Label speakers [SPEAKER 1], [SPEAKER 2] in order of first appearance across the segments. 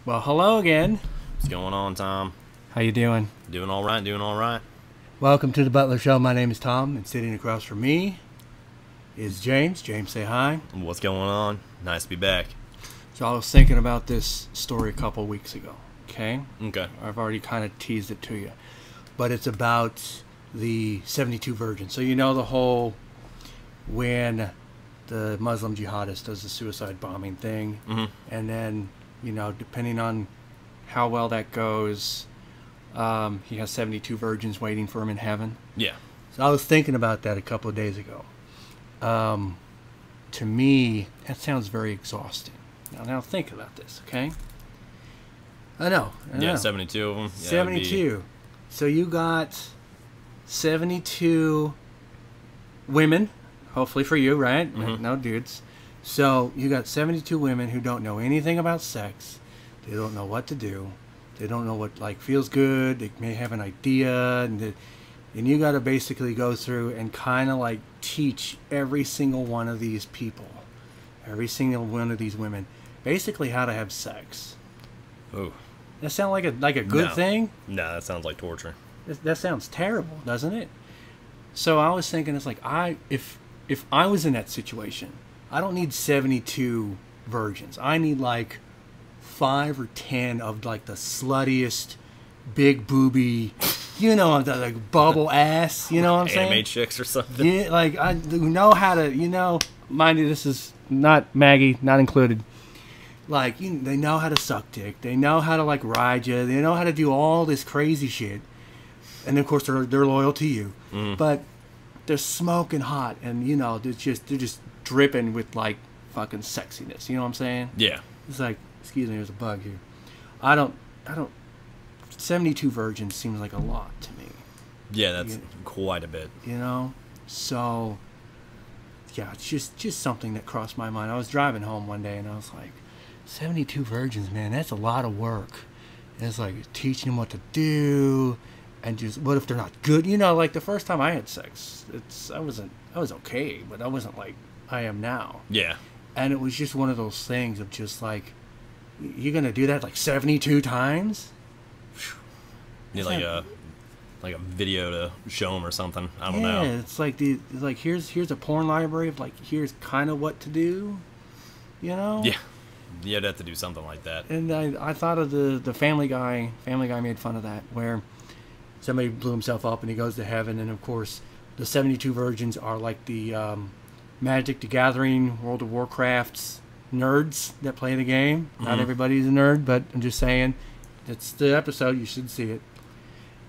[SPEAKER 1] Well, hello again.
[SPEAKER 2] What's going on, Tom?
[SPEAKER 1] How you doing?
[SPEAKER 2] Doing all right, doing all right.
[SPEAKER 1] Welcome to the Butler Show. My name is Tom, and sitting across from me is James. James, say hi.
[SPEAKER 2] What's going on? Nice to be back.
[SPEAKER 1] So I was thinking about this story a couple weeks ago, okay?
[SPEAKER 2] Okay.
[SPEAKER 1] I've already kind of teased it to you. But it's about the 72 virgins. So you know the whole when the Muslim jihadist does the suicide bombing thing, and then, you know, depending on how well that goes, he has 72 virgins waiting for him in heaven.
[SPEAKER 2] Yeah.
[SPEAKER 1] So I was thinking about that a couple of days ago. To me, that sounds very exhausting. Now think about this, okay? I know.
[SPEAKER 2] 72 of them. Yeah,
[SPEAKER 1] 72. So you got 72 women, hopefully for you, right? No dudes. So you got 72 women who don't know anything about sex. They don't know what to do. They don't know what feels good. They may have an idea, and you got to basically go through and kind of teach every single one of these people, every single one of these women, basically how to have sex.
[SPEAKER 2] Oh.
[SPEAKER 1] That sound like a good thing?
[SPEAKER 2] No, that sounds like torture.
[SPEAKER 1] That sounds terrible, doesn't it? So I was thinking, it's like if I was in that situation, I don't need 72 virgins. I need 5 or 10 of the sluttiest, big booby, the bubble ass. You know what I'm saying?
[SPEAKER 2] Anime chicks or something.
[SPEAKER 1] Yeah, I know how to. Mind you, this is not Maggie, not included. They know how to suck dick. They know how to ride you. They know how to do all this crazy shit. And of course they're loyal to you. But they're smoking hot, and they're just dripping with fucking sexiness. You know what I'm saying?
[SPEAKER 2] Yeah.
[SPEAKER 1] It's excuse me, there's a bug here. I don't 72 virgins seems like a lot to me.
[SPEAKER 2] Yeah, that's quite a bit.
[SPEAKER 1] So yeah, it's just something that crossed my mind. I was driving home one day and I was like, 72 virgins, man, that's a lot of work. And it's teaching them what to do, and just what if they're not good? The first time I had sex, I was okay, but I wasn't like I am now.
[SPEAKER 2] Yeah.
[SPEAKER 1] And it was just one of those things of just you're gonna do that 72 times?
[SPEAKER 2] Need a video to show them or something. I don't know.
[SPEAKER 1] Yeah, it's here's a porn library of here's kind of what to do.
[SPEAKER 2] Yeah. You'd have to do something like that.
[SPEAKER 1] And I thought of the Family Guy. Family Guy made fun of that, where somebody blew himself up and he goes to heaven, and of course the 72 virgins are the Magic the Gathering, World of Warcraft's nerds that play the game. Not everybody's a nerd, but I'm just saying, it's the episode, you should see it.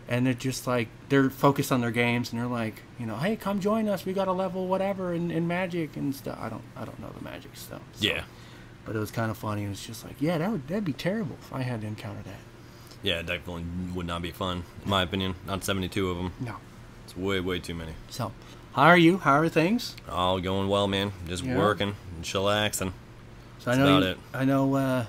[SPEAKER 1] And they're just they're focused on their games, and they're hey, come join us, we got a level whatever in Magic and stuff. I don't know the Magic stuff. So.
[SPEAKER 2] Yeah.
[SPEAKER 1] But it was kind of funny. It was just yeah, that'd be terrible if I had to encounter that.
[SPEAKER 2] Yeah, it definitely would not be fun, in my opinion. Not 72 of them.
[SPEAKER 1] No.
[SPEAKER 2] It's way, way too many.
[SPEAKER 1] So, how are you? How are things?
[SPEAKER 2] All going well, man. Just working and chillaxing.
[SPEAKER 1] So I know.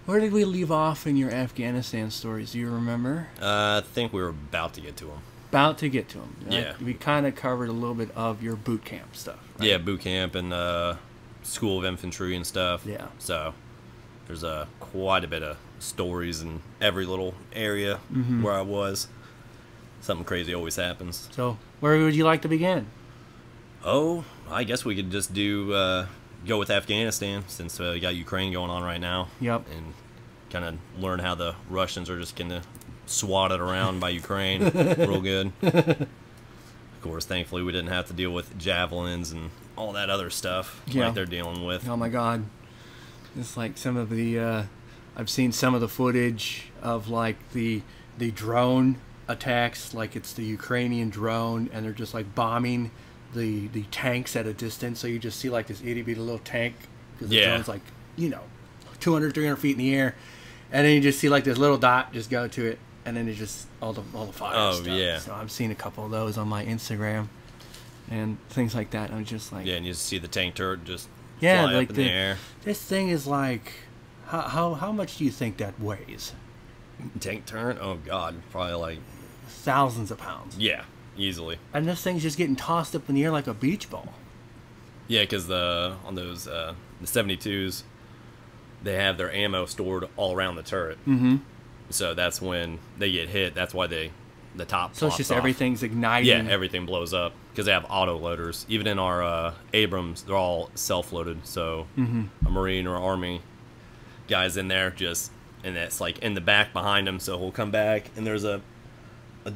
[SPEAKER 1] Where did we leave off in your Afghanistan stories? Do you remember?
[SPEAKER 2] I think we were about to get to them.
[SPEAKER 1] About to get to them.
[SPEAKER 2] Yeah.
[SPEAKER 1] We kind of covered a little bit of your boot camp stuff. Right?
[SPEAKER 2] Yeah, boot camp and School of Infantry and stuff.
[SPEAKER 1] Yeah.
[SPEAKER 2] So there's quite a bit of stories in every little area where I was. Something crazy always happens.
[SPEAKER 1] So where would you like to begin?
[SPEAKER 2] Oh, I guess we could just go with Afghanistan, since we got Ukraine going on right now.
[SPEAKER 1] Yep.
[SPEAKER 2] And kind of learn how the Russians are just getting swatted around by Ukraine real good. Of course, thankfully, we didn't have to deal with javelins and all that other stuff like they're dealing with.
[SPEAKER 1] Oh my God. It's some of the, I've seen some of the footage of the drone attacks, it's the Ukrainian drone, and they're just bombing the tanks at a distance. So you just see this itty bitty little tank, because the drone's 200, 300 feet in the air, and then you just see this little dot just go to it, and then it's just all the fire.
[SPEAKER 2] Oh,
[SPEAKER 1] stuff.
[SPEAKER 2] yeah.
[SPEAKER 1] So I've seen a couple of those on my Instagram and things like that. I'm just
[SPEAKER 2] yeah, and you just see the tank turret just
[SPEAKER 1] fly
[SPEAKER 2] up in the air.
[SPEAKER 1] This thing is how much do you think that weighs?
[SPEAKER 2] Tank turret? Oh God, probably
[SPEAKER 1] thousands of pounds.
[SPEAKER 2] Yeah, easily.
[SPEAKER 1] And this thing's just getting tossed up in the air like a beach ball.
[SPEAKER 2] Yeah, because on those the 72s, they have their ammo stored all around the turret.
[SPEAKER 1] Mm-hmm.
[SPEAKER 2] So that's when they get hit. That's why the top.
[SPEAKER 1] So it's just
[SPEAKER 2] off.
[SPEAKER 1] everything's igniting.
[SPEAKER 2] Yeah, everything blows up because they have auto loaders. Even in our Abrams, they're all self-loaded. So a Marine or Army guy's in there and it's like in the back behind him. So he'll come back and there's a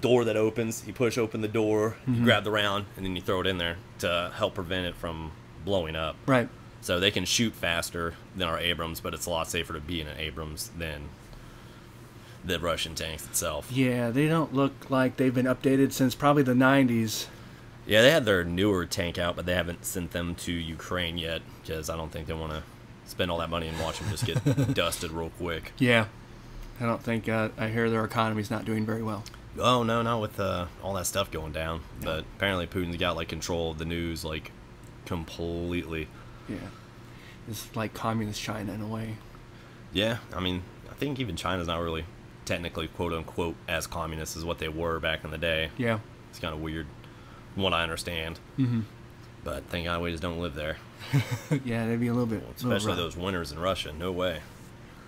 [SPEAKER 2] door that opens. You push open the door, you grab the round, and then you throw it in there to help prevent it from blowing up.
[SPEAKER 1] Right.
[SPEAKER 2] So they can shoot faster than our Abrams, but it's a lot safer to be in an Abrams than the Russian tanks itself.
[SPEAKER 1] Yeah, they don't look like they've been updated since probably the 90s.
[SPEAKER 2] Yeah, they had their newer tank out, but they haven't sent them to Ukraine yet because I don't think they want to spend all that money and watch them just get dusted real quick.
[SPEAKER 1] Yeah. I don't think, I hear their economy's not doing very well.
[SPEAKER 2] Oh, no, not with all that stuff going down. Yeah. But apparently Putin's got, like, control of the news, like, completely.
[SPEAKER 1] Yeah. It's like communist China in a way.
[SPEAKER 2] Yeah, I mean, I think even China's not really technically, quote-unquote, as communist as what they were back in the day.
[SPEAKER 1] Yeah.
[SPEAKER 2] It's kind of weird, from what I understand. But thank God we just don't live there.
[SPEAKER 1] Yeah, that'd be a little bit...
[SPEAKER 2] Especially those winters in Russia. No way.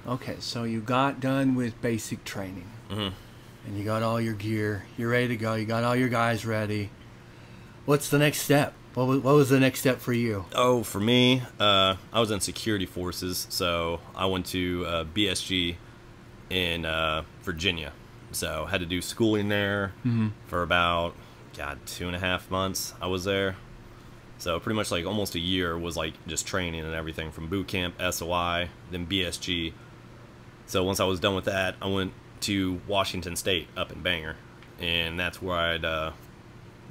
[SPEAKER 1] Okay, so you got done with basic training. And you got all your gear. You're ready to go. You got all your guys ready. What's the next step? What was the next step for you?
[SPEAKER 2] Oh, for me, I was in security forces, so I went to BSG in Virginia. So had to do schooling there for about, 2.5 months I was there. So pretty much like almost a year was like just training and everything from boot camp, SOI, then BSG. So once I was done with that, I went to Washington State up in Bangor, and that's where I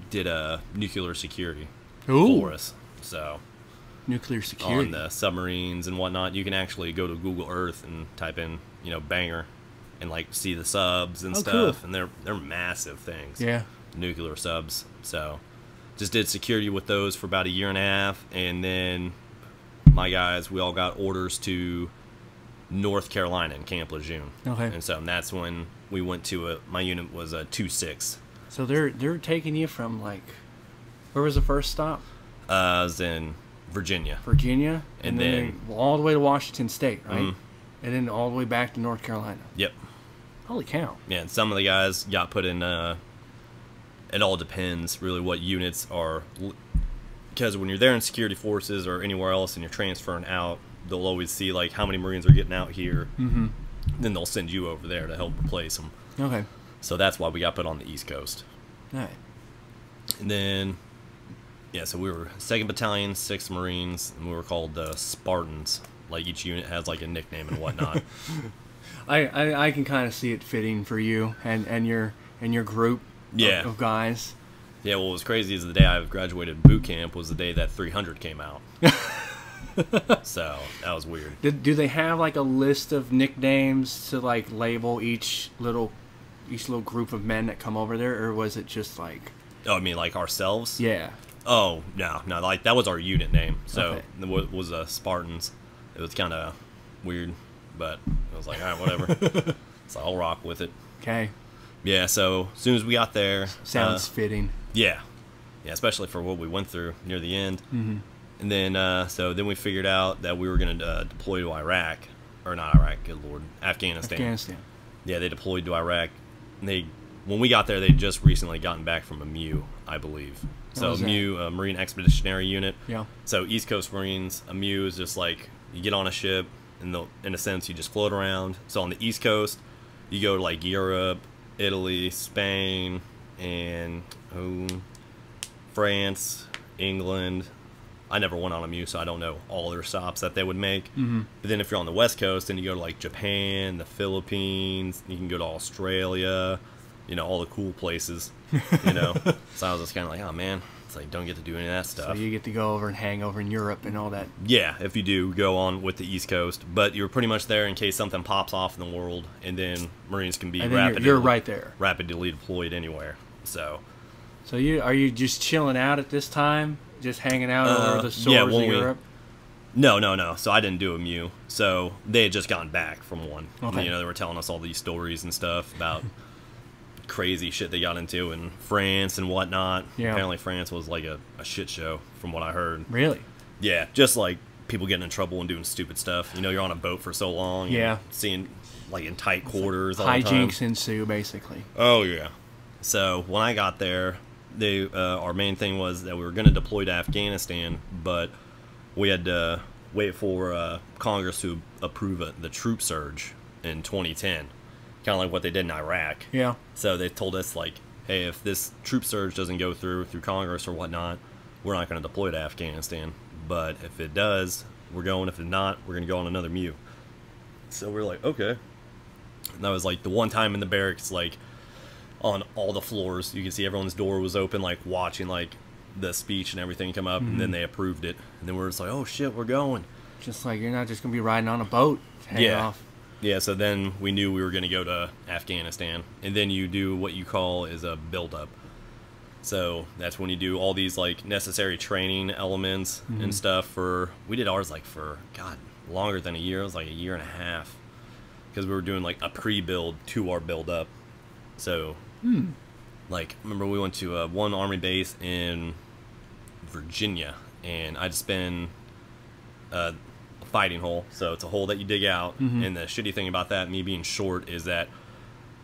[SPEAKER 2] did nuclear security for us. So
[SPEAKER 1] nuclear security
[SPEAKER 2] on the submarines and whatnot, you can actually go to Google Earth and type in Bangor and like see the subs and stuff. Cool. And they're massive things.
[SPEAKER 1] Yeah,
[SPEAKER 2] nuclear subs. So just did security with those for about a year and a half, and then my guys, we all got orders to North Carolina in Camp Lejeune.
[SPEAKER 1] Okay.
[SPEAKER 2] And so that's when we went to my unit was a 2-6.
[SPEAKER 1] So they're taking you from like, where was the first stop?
[SPEAKER 2] I was in Virginia.
[SPEAKER 1] Virginia? And then all the way to Washington State, right? And then all the way back to North Carolina.
[SPEAKER 2] Yep.
[SPEAKER 1] Holy cow.
[SPEAKER 2] Yeah, and some of the guys got put in, it all depends really what units are, because when you're there in security forces or anywhere else and you're transferring out, they'll always see like how many Marines are getting out here. Then they'll send you over there to help replace them.
[SPEAKER 1] Okay.
[SPEAKER 2] So that's why we got put on the East Coast.
[SPEAKER 1] All right.
[SPEAKER 2] And then, yeah, so we were 2nd Battalion, 6th Marines, and we were called Spartans. Like each unit has like a nickname and whatnot.
[SPEAKER 1] I can kind of see it fitting for you and your group of guys.
[SPEAKER 2] Yeah, well, what was crazy is the day I graduated boot camp was the day that 300 came out. So that was weird.
[SPEAKER 1] Do they have like a list of nicknames to like label each little group of men that come over there, or was it just like?
[SPEAKER 2] Oh, I mean like ourselves?
[SPEAKER 1] Yeah.
[SPEAKER 2] Oh no, like that was our unit name. So it was Spartans. It was kind of weird, but I was like, all right, whatever. So I'll rock with it.
[SPEAKER 1] Okay.
[SPEAKER 2] Yeah. So as soon as we got there,
[SPEAKER 1] sounds fitting.
[SPEAKER 2] Yeah, especially for what we went through near the end. And then, so then we figured out that we were going to deploy to Iraq, or not Iraq, good lord, Afghanistan. Yeah, they deployed to Iraq. And when we got there, they'd just recently gotten back from a MU, I believe. So MU, a Marine Expeditionary Unit.
[SPEAKER 1] Yeah.
[SPEAKER 2] So East Coast Marines, a MU is just like you get on a ship, and in a sense you just float around. So on the East Coast, you go to like Europe, Italy, Spain, and France, England. I never went on a MU, so I don't know all their stops that they would make. But then if you're on the West Coast, then you go to like Japan, the Philippines, you can go to Australia, all the cool places, So I was just kind of like, oh man, it's like don't get to do any of that stuff.
[SPEAKER 1] So you get to go over and hang over in Europe and all that.
[SPEAKER 2] Yeah, if you do go on with the East Coast, but you're pretty much there in case something pops off in the world, and then Marines can be
[SPEAKER 1] you're right there,
[SPEAKER 2] rapidly deployed anywhere. So
[SPEAKER 1] are you just chilling out at this time? Just hanging out over the shores of Europe?
[SPEAKER 2] No. So I didn't do a MU. So they had just gotten back from one.
[SPEAKER 1] Okay.
[SPEAKER 2] They were telling us all these stories and stuff about crazy shit they got into in France and whatnot.
[SPEAKER 1] Yeah.
[SPEAKER 2] Apparently France was like a shit show from what I heard.
[SPEAKER 1] Really?
[SPEAKER 2] Yeah, just like people getting in trouble and doing stupid stuff. You know, you're on a boat for so long.
[SPEAKER 1] Yeah.
[SPEAKER 2] Seeing, like, in tight quarters all the time.
[SPEAKER 1] Hijinks ensue, basically.
[SPEAKER 2] Oh, yeah. So, when I got there, our main thing was that we were going to deploy to Afghanistan, but we had to wait for Congress to approve the troop surge in 2010. Kind of like what they did in Iraq.
[SPEAKER 1] Yeah.
[SPEAKER 2] So, they told us, like, hey, if this troop surge doesn't go through Congress or whatnot, we're not going to deploy to Afghanistan. But if it does, we're going. If it's not, we're going to go on another MEU. So we're like, okay. And that was like the one time in the barracks, like on all the floors, you can see everyone's door was open, like watching like the speech and everything come up, and then they approved it. And then we're just like, oh shit, we're going.
[SPEAKER 1] Just like you're not just going to be riding on a boat.
[SPEAKER 2] Yeah.
[SPEAKER 1] Off.
[SPEAKER 2] Yeah, so then we knew we were going to go to Afghanistan. And then you do what you call is a build-up. So that's when you do all these like necessary training elements and stuff we did ours like for, God, longer than a year. It was like a year and a half. Because we were doing like a pre-build to our build-up. So, like, remember we went to one Army base in Virginia. And I'd spend a fighting hole. So it's a hole that you dig out. And the shitty thing about that, me being short, is that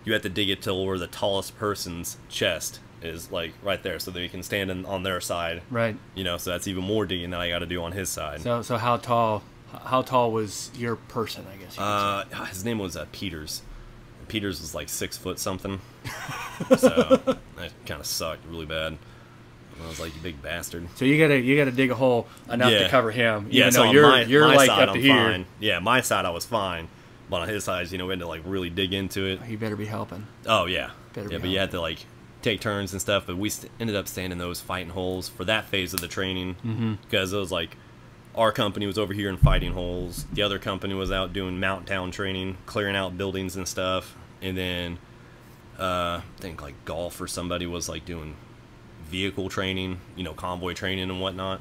[SPEAKER 2] you have to dig it till where the tallest person's chest is, like right there, so that you can stand on their side.
[SPEAKER 1] Right.
[SPEAKER 2] You know, so that's even more digging that I got to do on his side.
[SPEAKER 1] So how tall was your person, I guess you could say?
[SPEAKER 2] His name was Peters. Peters was like 6 foot something. So that kind of sucked really bad. And I was like, you big bastard.
[SPEAKER 1] So you gotta dig a hole enough to cover him.
[SPEAKER 2] Yeah, so
[SPEAKER 1] you're
[SPEAKER 2] my
[SPEAKER 1] like
[SPEAKER 2] side,
[SPEAKER 1] up to
[SPEAKER 2] I'm
[SPEAKER 1] here.
[SPEAKER 2] fine. Yeah, my side I was fine, but on his side, you know, we had to like really dig into it.
[SPEAKER 1] You better be helping.
[SPEAKER 2] Oh yeah,
[SPEAKER 1] Better be
[SPEAKER 2] but you had to like take turns and stuff. But we ended up staying in those fighting holes for that phase of the training because it was like our company was over here in fighting holes. The other company was out doing mount down training, clearing out buildings and stuff. And then I think like golf or somebody was like doing vehicle training, you know, convoy training and whatnot.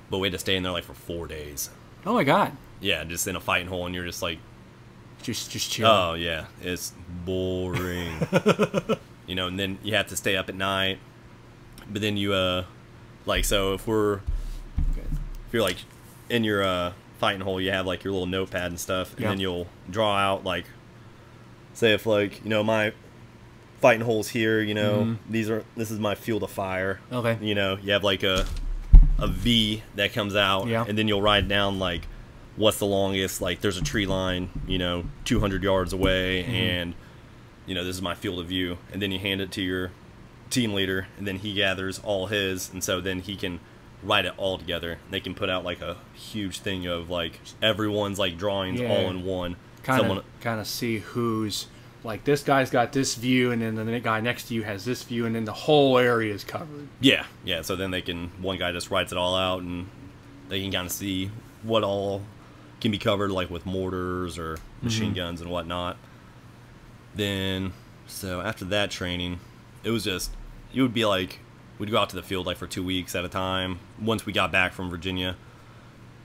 [SPEAKER 2] But we had to stay in there like for 4 days.
[SPEAKER 1] Oh my God.
[SPEAKER 2] Yeah, just in a fighting hole, and you're just like,
[SPEAKER 1] just chilling.
[SPEAKER 2] oh yeah, it's boring. You know, and then you have to stay up at night. But then you like, so if you're like in your fighting hole, you have like your little notepad and stuff, and then you'll draw out like, say if like, you know, my fighting holes here, you know, this is my field of fire.
[SPEAKER 1] Okay.
[SPEAKER 2] You know, you have like a V that comes out, and then you'll write down like what's the longest, like there's a tree line, you know, 200 yards away, and you know, this is my field of view. And then you hand it to your team leader, and then he gathers all his, and so then he can write it all together. They can put out like a huge thing of like everyone's like drawings all in one.
[SPEAKER 1] Kind of see who's like, this guy's got this view, and then the guy next to you has this view, and then the whole area is covered.
[SPEAKER 2] Yeah. So then one guy just writes it all out, and they can kind of see what all can be covered, like with mortars or machine guns and whatnot. Then, so after that training, it was just, it would be like, we'd go out to the field like for 2 weeks at a time. Once we got back from Virginia,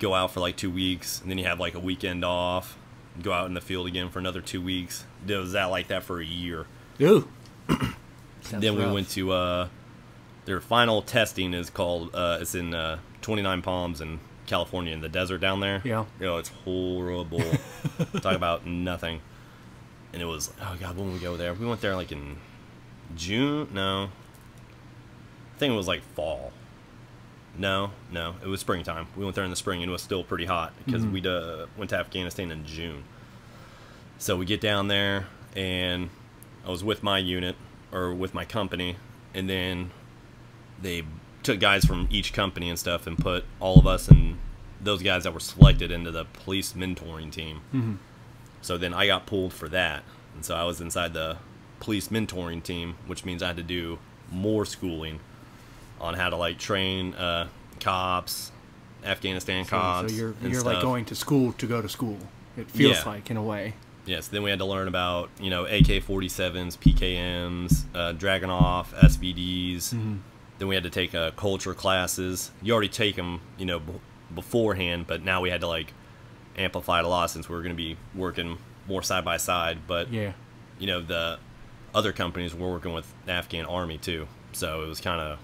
[SPEAKER 2] go out for like 2 weeks, and then you have like a weekend off, go out in the field again for another 2 weeks. It was that like that for a year.
[SPEAKER 1] Ooh.
[SPEAKER 2] Then we went to their final testing is called it's in 29 Palms in California, in the desert down there.
[SPEAKER 1] Yeah.
[SPEAKER 2] You know, it's horrible. Talk about nothing. And it was, oh God, when we go there? We went there like in June? No. I think it was like fall. No, it was springtime. We went there in the spring, and it was still pretty hot because we went to Afghanistan in June. So we get down there, and I was with my unit, or with my company, and then they took guys from each company and stuff and put all of us and those guys that were selected into the police mentoring team. So then I got pulled for that, and so I was inside the police mentoring team, which means I had to do more schooling on how to like train cops, Afghanistan cops.
[SPEAKER 1] So you're like going to school to go to school. It feels like, in a way.
[SPEAKER 2] Yes. Then we had to learn about, you know, AK-47s, PKMs, Dragunov, SVDs. Then we had to take culture classes. You already take them, you know, beforehand, but now we had to like amplify it a lot since we were going to be working more side by side. But you know, the other companies were working with the Afghan army too, so it was kind of,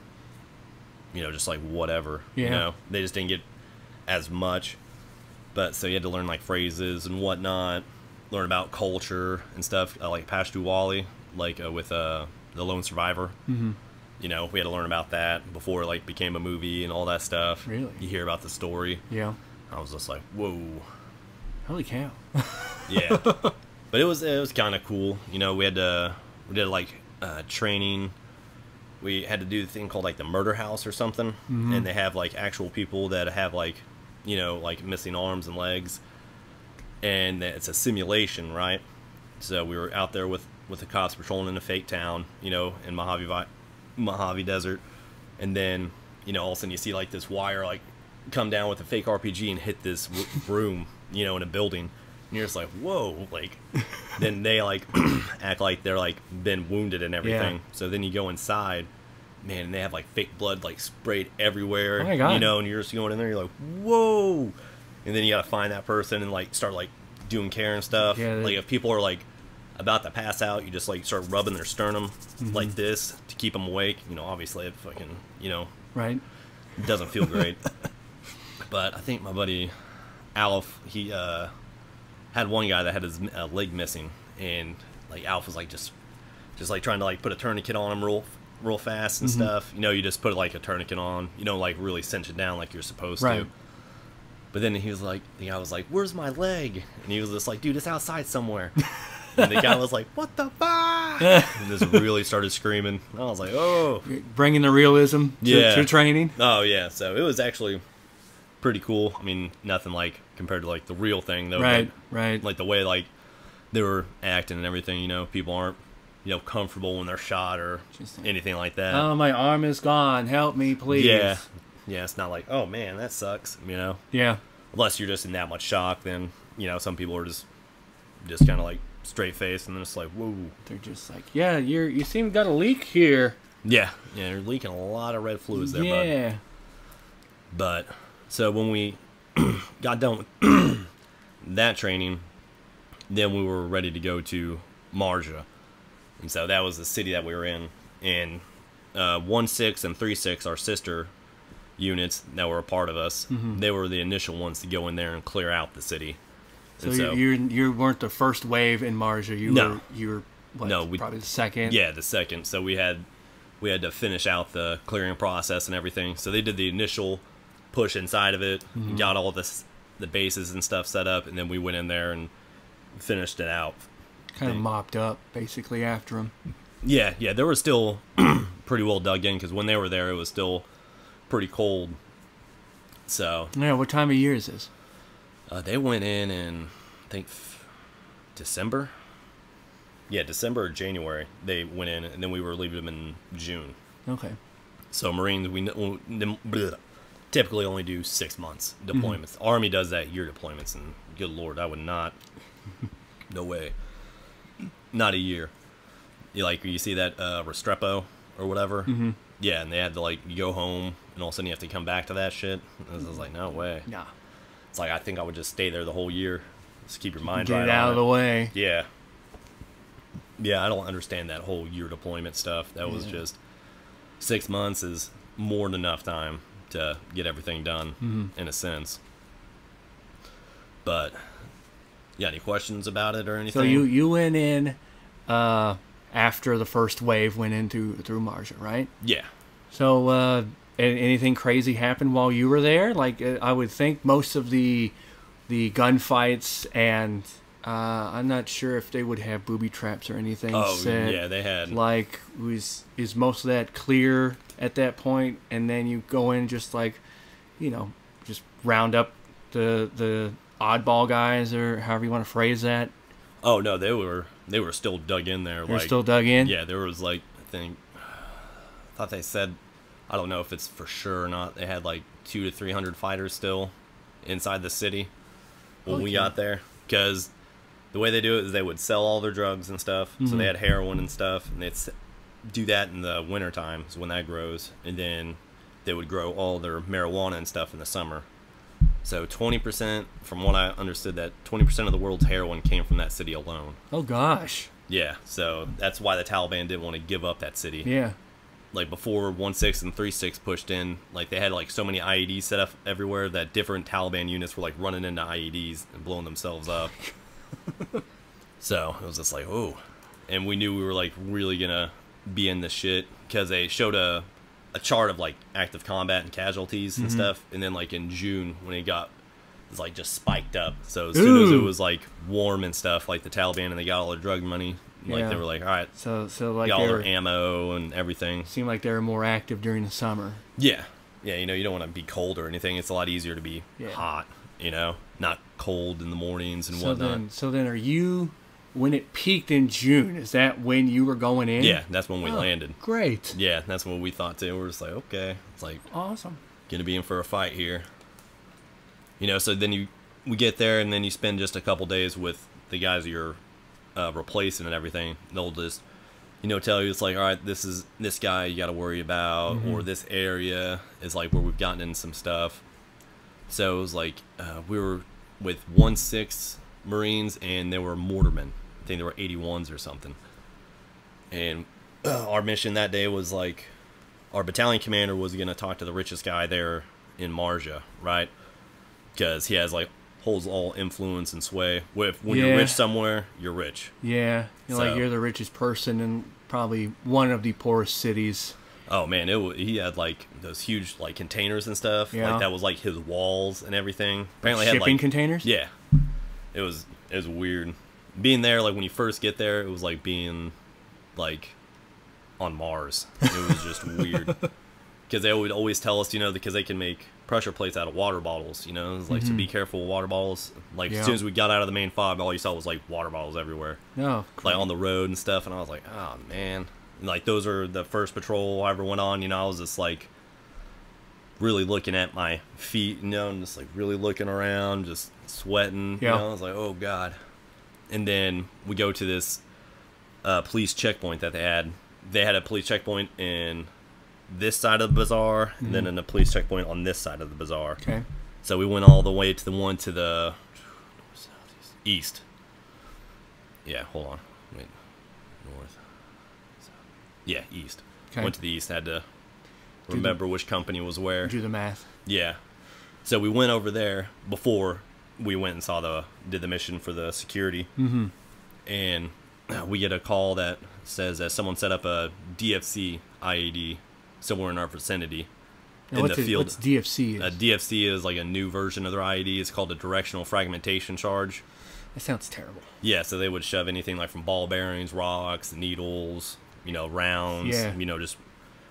[SPEAKER 2] you know, just like whatever. You know, they just didn't get as much. But so you had to learn like phrases and whatnot, learn about culture and stuff, like Pashtuwali, like with the Lone Survivor.
[SPEAKER 1] Mm-hmm.
[SPEAKER 2] You know, we had to learn about that before it like became a movie and all that stuff.
[SPEAKER 1] Really?
[SPEAKER 2] You hear about the story.
[SPEAKER 1] Yeah.
[SPEAKER 2] I was just like, whoa.
[SPEAKER 1] Holy cow.
[SPEAKER 2] Yeah. But it was kind of cool. You know, we did like training. We had to do the thing called like the murder house or something,
[SPEAKER 1] mm-hmm.
[SPEAKER 2] and they have like actual people that have like, you know, like missing arms and legs, and it's a simulation, right? So we were out there with the cops patrolling in a fake town, you know, in Mojave Desert, and then, you know, all of a sudden you see like this wire like come down with a fake RPG and hit this room, you know, in a building. And you're just like, whoa, like, then they, like, act like they're, like, been wounded and everything. Yeah. So then you go inside, man, and they have, like, fake blood, like, sprayed everywhere.
[SPEAKER 1] Oh, my God.
[SPEAKER 2] You know, and you're just going in there, you're like, whoa. And then you got to find that person and, like, start, like, doing care and stuff. Yeah, like, if people are, like, about to pass out, you just, like, start rubbing their sternum mm-hmm. like this to keep them awake. You know, obviously it fucking, you know.
[SPEAKER 1] Right.
[SPEAKER 2] Doesn't feel great. But I think my buddy Alf, he, had one guy that had his leg missing, and like Alf was like just like trying to like put a tourniquet on him real fast and mm-hmm. stuff. You know, you just put like a tourniquet on, you know, like really cinch it down like you're supposed to. But then he was like, the guy was like, "Where's my leg?" And he was just like, "Dude, it's outside somewhere." And the guy was like, "What the fuck?" And just really started screaming. I was like, "Oh,
[SPEAKER 1] bringing the realism to training."
[SPEAKER 2] Oh yeah, so it was actually pretty cool. I mean, nothing like compared to like the real thing though.
[SPEAKER 1] Right, right.
[SPEAKER 2] Like the way like they were acting and everything, you know, people aren't, you know, comfortable when they're shot or anything like that.
[SPEAKER 1] Oh, my arm is gone. Help me, please.
[SPEAKER 2] Yeah. Yeah, it's not like, oh man, that sucks, you know.
[SPEAKER 1] Yeah.
[SPEAKER 2] Unless you're just in that much shock, then, you know, some people are just kind of like straight faced and then it's like, whoa.
[SPEAKER 1] They're just like, yeah, you seem to got a leak here.
[SPEAKER 2] Yeah. Yeah, you're leaking a lot of red fluids there, bud.
[SPEAKER 1] Yeah.
[SPEAKER 2] But so when we got done with that training, then we were ready to go to Marjah. And so that was the city that we were in. And 1-6 and 3-6, our sister units that were a part of us, mm-hmm. they were the initial ones to go in there and clear out the city.
[SPEAKER 1] So you weren't the first wave in Marjah. You were what, probably the second.
[SPEAKER 2] Yeah, the second. So we had to finish out the clearing process and everything. So they did the initial push inside of it, mm-hmm. got all the bases and stuff set up, and then we went in there and finished it out.
[SPEAKER 1] Kind of mopped up, basically, after them.
[SPEAKER 2] Yeah, they were still pretty well dug in, because when they were there, it was still pretty cold. So
[SPEAKER 1] yeah, what time of year is this?
[SPEAKER 2] They went in I think, December. Yeah, December or January, they went in, and then we were leaving them in June.
[SPEAKER 1] Okay.
[SPEAKER 2] So Marines, typically only do 6 months deployments. Mm-hmm. Army does that year deployments, and good Lord, I would not. No way. Not a year. You see that Restrepo or whatever? Mm-hmm. Yeah, and they had to, like, you go home, and all of a sudden you have to come back to that shit. And I was like, no way.
[SPEAKER 1] Nah.
[SPEAKER 2] It's like, I think I would just stay there the whole year. Just keep your mind right on it.
[SPEAKER 1] Get it out of the way.
[SPEAKER 2] Yeah. Yeah, I don't understand that whole year deployment stuff. That was just 6 months is more than enough time to get everything done, mm-hmm. in a sense. But you got any questions about it or anything?
[SPEAKER 1] So you went in after the first wave went through Marjah, right?
[SPEAKER 2] Yeah.
[SPEAKER 1] So anything crazy happened while you were there? Like, I would think most of the gunfights, and I'm not sure if they would have booby traps or anything.
[SPEAKER 2] Oh, yeah, they had.
[SPEAKER 1] Like, is most of that clear at that point, and then you go in just like, you know, just round up the oddball guys, or however you want to phrase that?
[SPEAKER 2] Oh no, they were still dug in there.
[SPEAKER 1] They're still dug in?
[SPEAKER 2] Yeah, there was like, I thought they said, I don't know if it's for sure or not, they had like 200 to 300 fighters still inside the city when we got there. Because the way they do it is they would sell all their drugs and stuff. Mm-hmm. So they had heroin and stuff, and they'd do that in the wintertime, is when that grows. And then they would grow all their marijuana and stuff in the summer. So 20%, from what I understood, that 20% of the world's heroin came from that city alone.
[SPEAKER 1] Oh, gosh.
[SPEAKER 2] Yeah, so that's why the Taliban didn't want to give up that city.
[SPEAKER 1] Yeah.
[SPEAKER 2] like before 1.6 and 3.6 pushed in, like they had like so many IEDs set up everywhere that different Taliban units were like running into IEDs and blowing themselves up. So it was just like, oh, and we knew we were like really gonna be in the shit because they showed a chart of like active combat and casualties and stuff, and then like in June when it was like just spiked up. So as soon as it was like warm and stuff, like the Taliban and they got all their drug money. Like they were like, all right,
[SPEAKER 1] so like
[SPEAKER 2] got all their ammo and everything.
[SPEAKER 1] Seemed like they were more active during the summer.
[SPEAKER 2] Yeah, you know, you don't want to be cold or anything. It's a lot easier to be hot, you know, not cold in the mornings and whatnot.
[SPEAKER 1] So then, are you, when it peaked in June? Is that when you were going in?
[SPEAKER 2] Yeah, that's when we landed.
[SPEAKER 1] Great.
[SPEAKER 2] Yeah, that's what we thought too. We're just like, okay, it's like
[SPEAKER 1] awesome.
[SPEAKER 2] Gonna be in for a fight here. You know, so then we get there and then you spend just a couple days with the guys you're replacing and everything. They'll just, you know, tell you it's like, all right, this is this guy you got to worry about, or this area is like where we've gotten in some stuff. So it was like we were with 1.6 Marines and there were mortarmen. I think there were 81s or something. And our mission that day was like, our battalion commander was going to talk to the richest guy there in Marjah, right? Because he has like holds all influence and sway. When you're rich somewhere, you're rich.
[SPEAKER 1] Yeah, like you're the richest person in probably one of the poorest cities.
[SPEAKER 2] Oh man, he had like those huge like containers and stuff.
[SPEAKER 1] Yeah.
[SPEAKER 2] Like that was like his walls and everything. Apparently
[SPEAKER 1] shipping
[SPEAKER 2] had like
[SPEAKER 1] containers.
[SPEAKER 2] Yeah, it was weird being there. Like when you first get there, it was like being like on Mars. It was just weird because they would always tell us, you know, because they can make pressure plates out of water bottles, you know. It's like, so be careful with water bottles. Like as soon as we got out of the main fob, all you saw was like water bottles everywhere.
[SPEAKER 1] No,
[SPEAKER 2] like on the road and stuff. And I was like, oh man. And, like those are the first patrol I ever went on. You know, I was just like really looking at my feet, you know, and just like really looking around, just sweating. You know, I was like, oh god. And then we go to this police checkpoint that they had. They had a police checkpoint in this side of the bazaar, and then in a police checkpoint on this side of the bazaar.
[SPEAKER 1] Okay.
[SPEAKER 2] So we went all the way to the one to the east. Yeah, hold on. Wait. North. Yeah, east. Okay. Went to the east. Had to remember which company was where.
[SPEAKER 1] Do the math.
[SPEAKER 2] Yeah. So we went over there before we went and did the mission for the security. And we get a call that says that someone set up a DFC IED somewhere in our vicinity in the field.
[SPEAKER 1] What's DFC?
[SPEAKER 2] A DFC is like a new version of their IED. It's called a directional fragmentation charge.
[SPEAKER 1] That sounds terrible.
[SPEAKER 2] Yeah, so they would shove anything like from ball bearings, rocks, needles, you know, rounds, you know, just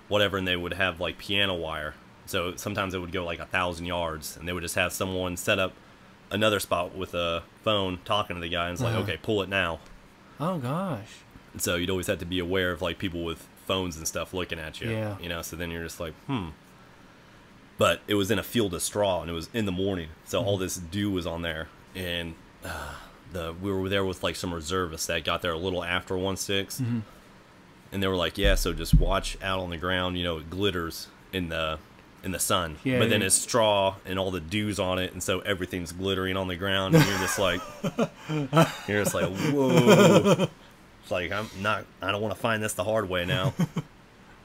[SPEAKER 2] whatever, and they would have like piano wire. So sometimes it would go like 1,000 yards, and they would just have someone set up another spot with a phone talking to the guy, and it's like, okay, pull it now.
[SPEAKER 1] Oh gosh.
[SPEAKER 2] And so you'd always have to be aware of like people with phones and stuff looking at you.
[SPEAKER 1] Yeah.
[SPEAKER 2] You know, so then you're just like, But it was in a field of straw, and it was in the morning, so all this dew was on there, and we were there with like some reservists that got there a little after 1.6, and they were like, yeah, so just watch out on the ground, you know, it glitters in the sun, but then it's straw and all the dew's on it, and so everything's glittering on the ground, and you're just like, whoa. It's like, I don't want to find this the hard way now.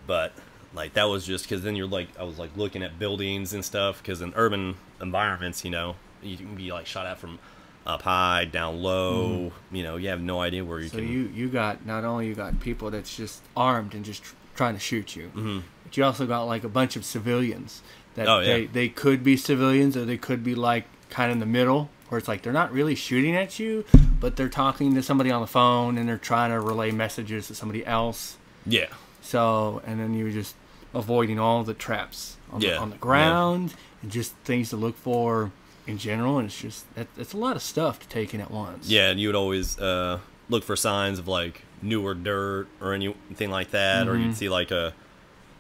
[SPEAKER 2] But like that was just because then you're like, I was like looking at buildings and stuff, because in urban environments, you know, you can be like shot at from up high, down low. You know, you have no idea where you can.
[SPEAKER 1] So you got, not only you got people that's just armed and just trying to shoot you, but you also got like a bunch of civilians that they could be civilians, or they could be like kind of in the middle, where it's like they're not really shooting at you, but they're talking to somebody on the phone and they're trying to relay messages to somebody else. Yeah. So, and then you were just avoiding all the traps on the ground and just things to look for in general. And it's just, it's a lot of stuff to take in at once.
[SPEAKER 2] Yeah, and you would always look for signs of like newer dirt or anything like that, or you'd see like a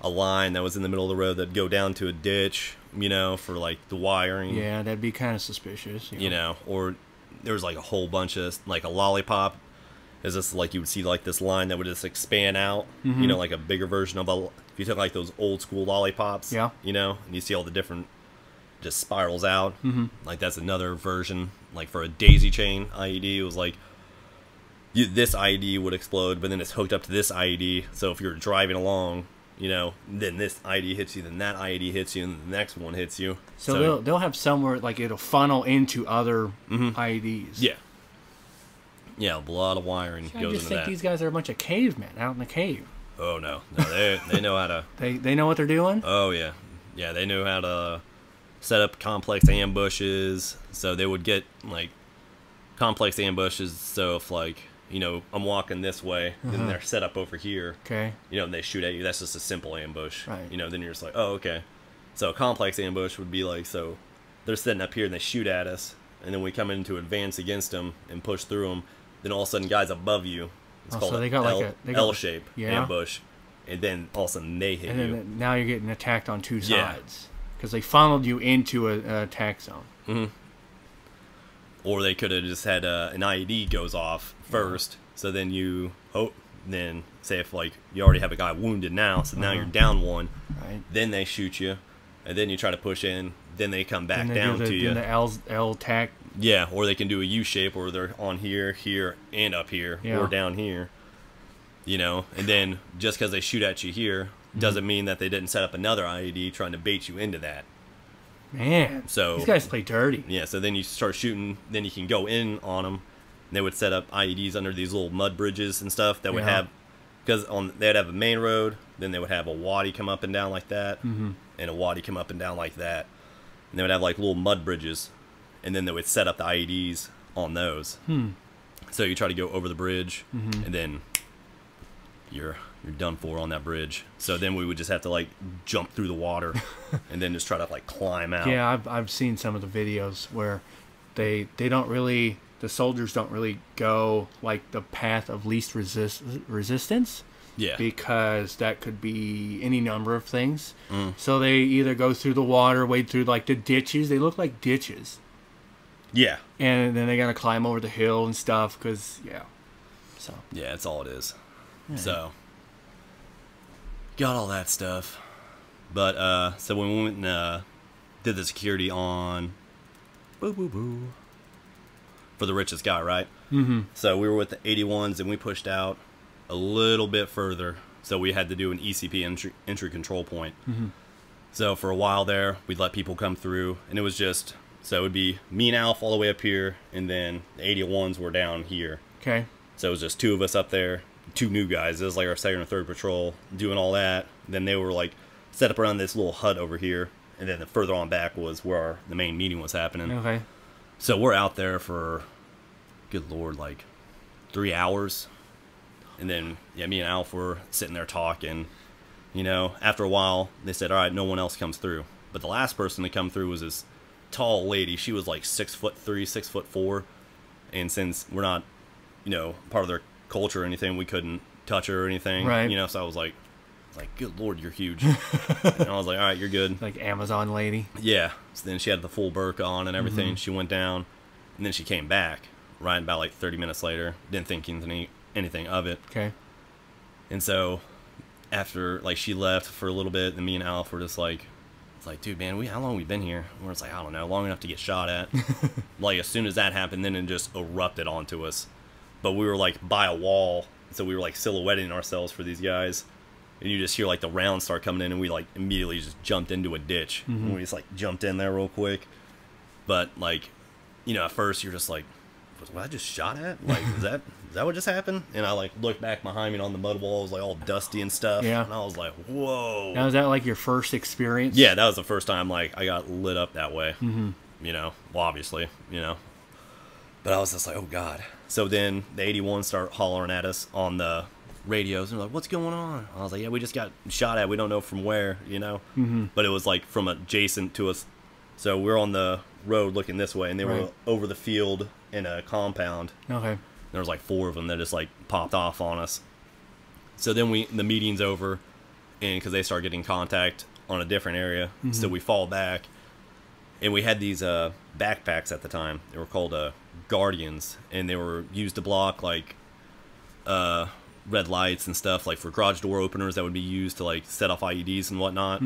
[SPEAKER 2] line that was in the middle of the road that'd go down to a ditch, you know, for like the wiring.
[SPEAKER 1] Yeah, that'd be kind of suspicious.
[SPEAKER 2] You know, or there was like a whole bunch of like a lollipop. Is this like you would see like this line that would just expand out, you know, like a bigger version of if you took like those old school lollipops, you know, and you see all the different just spirals out. Like that's another version. Like for a daisy chain IED, it was like this IED would explode, but then it's hooked up to this IED. So if you're driving along, then this IED hits you, then that IED hits you, and the next one hits you.
[SPEAKER 1] So they'll have somewhere like it'll funnel into other IEDs.
[SPEAKER 2] Yeah. Yeah, a lot of wiring goes into that.
[SPEAKER 1] I just think these guys are a bunch of cavemen out in the cave.
[SPEAKER 2] Oh no, they know how to.
[SPEAKER 1] They know what they're doing.
[SPEAKER 2] Oh yeah, yeah, they know how to set up complex ambushes. So they would get like complex ambushes. So if like I'm walking this way, then they're set up over here.
[SPEAKER 1] Okay.
[SPEAKER 2] And they shoot at you. That's just a simple ambush.
[SPEAKER 1] Right.
[SPEAKER 2] Then you're just like, oh okay. So a complex ambush would be like, so they're sitting up here and they shoot at us, and then we come in to advance against them and push through them. Then all of a sudden, guys above you. It's called
[SPEAKER 1] so they got
[SPEAKER 2] L-shape ambush, and then all of a sudden they hit you.
[SPEAKER 1] And then now you're getting attacked on two sides because they funneled you into an attack zone.
[SPEAKER 2] Mm-hmm. Or they could have just had an IED goes off first, so then then say if like you already have a guy wounded now, so now you're down one.
[SPEAKER 1] Right.
[SPEAKER 2] Then they shoot you, and then you try to push in. Then they come back down to you.
[SPEAKER 1] The L tack.
[SPEAKER 2] Yeah, or they can do a U shape where they're on here, here, and up here, or down here. And then just because they shoot at you here doesn't mean that they didn't set up another IED trying to bait you into that.
[SPEAKER 1] Man,
[SPEAKER 2] so
[SPEAKER 1] these guys play dirty.
[SPEAKER 2] Yeah, so then you start shooting, then you can go in on them. And they would set up IEDs under these little mud bridges and stuff that would have, because they'd have a main road, then they would have a wadi come up and down like that, and a wadi come up and down like that. And they would have like little mud bridges, and then they would set up the IEDs on those. So you try to go over the bridge, and then you're done for on that bridge. So then we would just have to like jump through the water, and then just try to like climb out.
[SPEAKER 1] Yeah, I've seen some of the videos where they don't really, the soldiers don't really go like the path of least resistance.
[SPEAKER 2] Yeah.
[SPEAKER 1] Because that could be any number of things. So they either go through the water, wade through like the ditches. They look like ditches.
[SPEAKER 2] Yeah.
[SPEAKER 1] And then they got to climb over the hill and stuff because, So.
[SPEAKER 2] Yeah, that's all it is. So. Got all that stuff. But, so when we went and did the security on... for the richest guy, right? So we were with the 81s and we pushed out a little bit further, so we had to do an ECP entry control point. So for a while there, we'd let people come through, and it was just, so it would be me and Alf all the way up here, and then the 81s were down here.
[SPEAKER 1] Okay.
[SPEAKER 2] So it was just two of us up there, two new guys. It was like our second or third patrol doing all that. Then they were like set up around this little hut over here, and then further on back was where the main meeting was happening.
[SPEAKER 1] Okay.
[SPEAKER 2] So we're out there for, good lord, like 3 hours. And then, me and Alf were sitting there talking. After a while, they said, all right, no one else comes through. But the last person to come through was this tall lady. She was like 6'3", 6'4". And since we're not, part of their culture or anything, we couldn't touch her or anything.
[SPEAKER 1] Right.
[SPEAKER 2] So I was like, good lord, you're huge. And I was like, all right, you're good.
[SPEAKER 1] Like Amazon lady.
[SPEAKER 2] Yeah. So then she had the full burqa on and everything. She went down, and then she came back right about like 30 minutes later. Didn't think anything of it.
[SPEAKER 1] Okay. And
[SPEAKER 2] so after like she left for a little bit, and me and Alf were just like, it's like, dude, man, how long we been here? And we're just like, I don't know, long enough to get shot at. Like as soon as that happened, then it just erupted onto us. But we were like by a wall, so we were like silhouetting ourselves for these guys. And you just hear like the rounds start coming in, and we like immediately just jumped into a ditch. And we just like jumped in there real quick. But like, at first you're just like, was I just shot at? Like, is that what just happened? And I like looked back behind me, and on the mud wall was like all dusty and stuff.
[SPEAKER 1] Yeah.
[SPEAKER 2] And I was like, whoa.
[SPEAKER 1] Now, is that like your first experience?
[SPEAKER 2] Yeah, that was the first time like I got lit up that way. Well, obviously, But I was just like, oh god. So then the 81 start hollering at us on the radios, and they're like, what's going on? I was like, yeah, we just got shot at. We don't know from where, But it was like from adjacent to us. So we're on the road looking this way, and they were over the field in a compound.
[SPEAKER 1] Okay.
[SPEAKER 2] There was like 4 of them that just like popped off on us. So then the meeting's over, and because they start getting contact on a different area, so we fall back, and we had these backpacks at the time. They were called Guardians, and they were used to block like red lights and stuff, like for garage door openers that would be used to like set off IEDs and whatnot,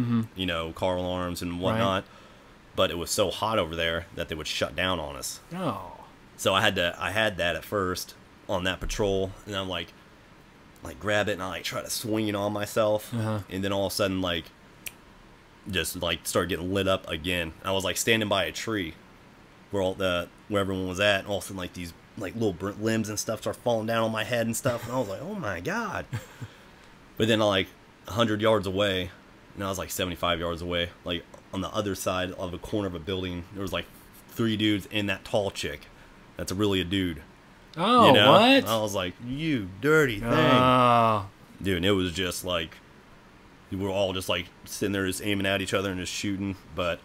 [SPEAKER 2] car alarms and whatnot. But it was so hot over there that they would shut down on us.
[SPEAKER 1] Oh.
[SPEAKER 2] So I had that at first on that patrol, and I'm like, like grab it and I like try to swing it on myself, and then all of a sudden like just like started getting lit up again. I was like standing by a tree where where everyone was at, and all of a sudden like these like little burnt limbs and stuff start falling down on my head and stuff, and I was like, oh my god. But then like 100 yards away, and I was like 75 yards away, like on the other side of a corner of a building, there was like 3 dudes and that tall chick that's really a dude.
[SPEAKER 1] Oh, what?
[SPEAKER 2] I was like, you dirty thing. Dude, and it was just like, we were all just like sitting there just aiming at each other and just shooting. But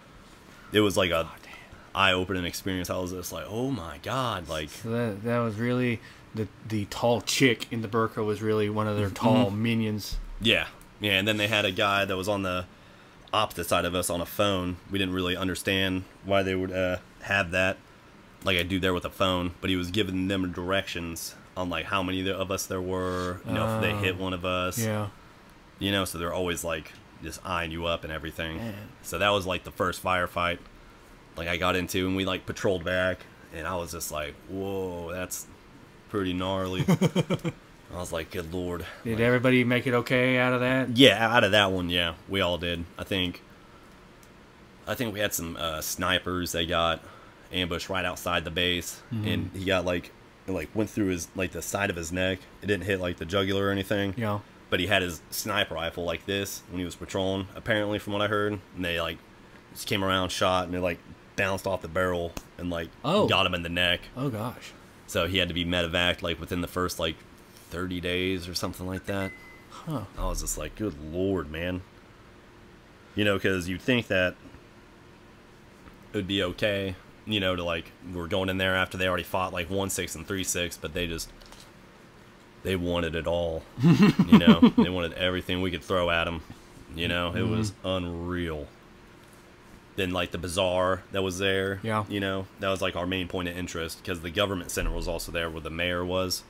[SPEAKER 2] it was like a eye-opening experience. I was just like, oh my god. Like,
[SPEAKER 1] so that was really, the tall chick in the burqa was really one of their tall minions.
[SPEAKER 2] Yeah. Yeah, and then they had a guy that was on the opposite side of us on a phone. We didn't really understand why they would have that. Like a dude there with a phone, but he was giving them directions on like how many of us there were, you know, if they hit one of us.
[SPEAKER 1] Yeah.
[SPEAKER 2] You know, so they're always like just eyeing you up and everything. Man. So that was like the first firefight like I got into, and we like patrolled back, and I was just like, whoa, that's pretty gnarly. I was like, good lord.
[SPEAKER 1] Did
[SPEAKER 2] like,
[SPEAKER 1] everybody make it okay out of that?
[SPEAKER 2] Yeah, out of that one, yeah. We all did. I think we had some snipers. They got ambushed right outside the base, and he got like went through his like the side of his neck. It didn't hit like the jugular or anything.
[SPEAKER 1] Yeah.
[SPEAKER 2] But he had his sniper rifle like this when he was patrolling, apparently, from what I heard. And they like just came around, shot, and it like bounced off the barrel and like got him in the neck.
[SPEAKER 1] Oh gosh.
[SPEAKER 2] So he had to be medevaced like within the first like 30 days or something like that.
[SPEAKER 1] Huh.
[SPEAKER 2] I was just like, good lord, man. You know, because you'd think that it would be okay, you know, to like, we're going in there after they already fought like 1-6 and 3-6, but they wanted it all. You know, they wanted everything we could throw at them. You know, it was unreal. Then like the bazaar that was there,
[SPEAKER 1] yeah,
[SPEAKER 2] you know, that was like our main point of interest, because the government center was also there where the mayor was.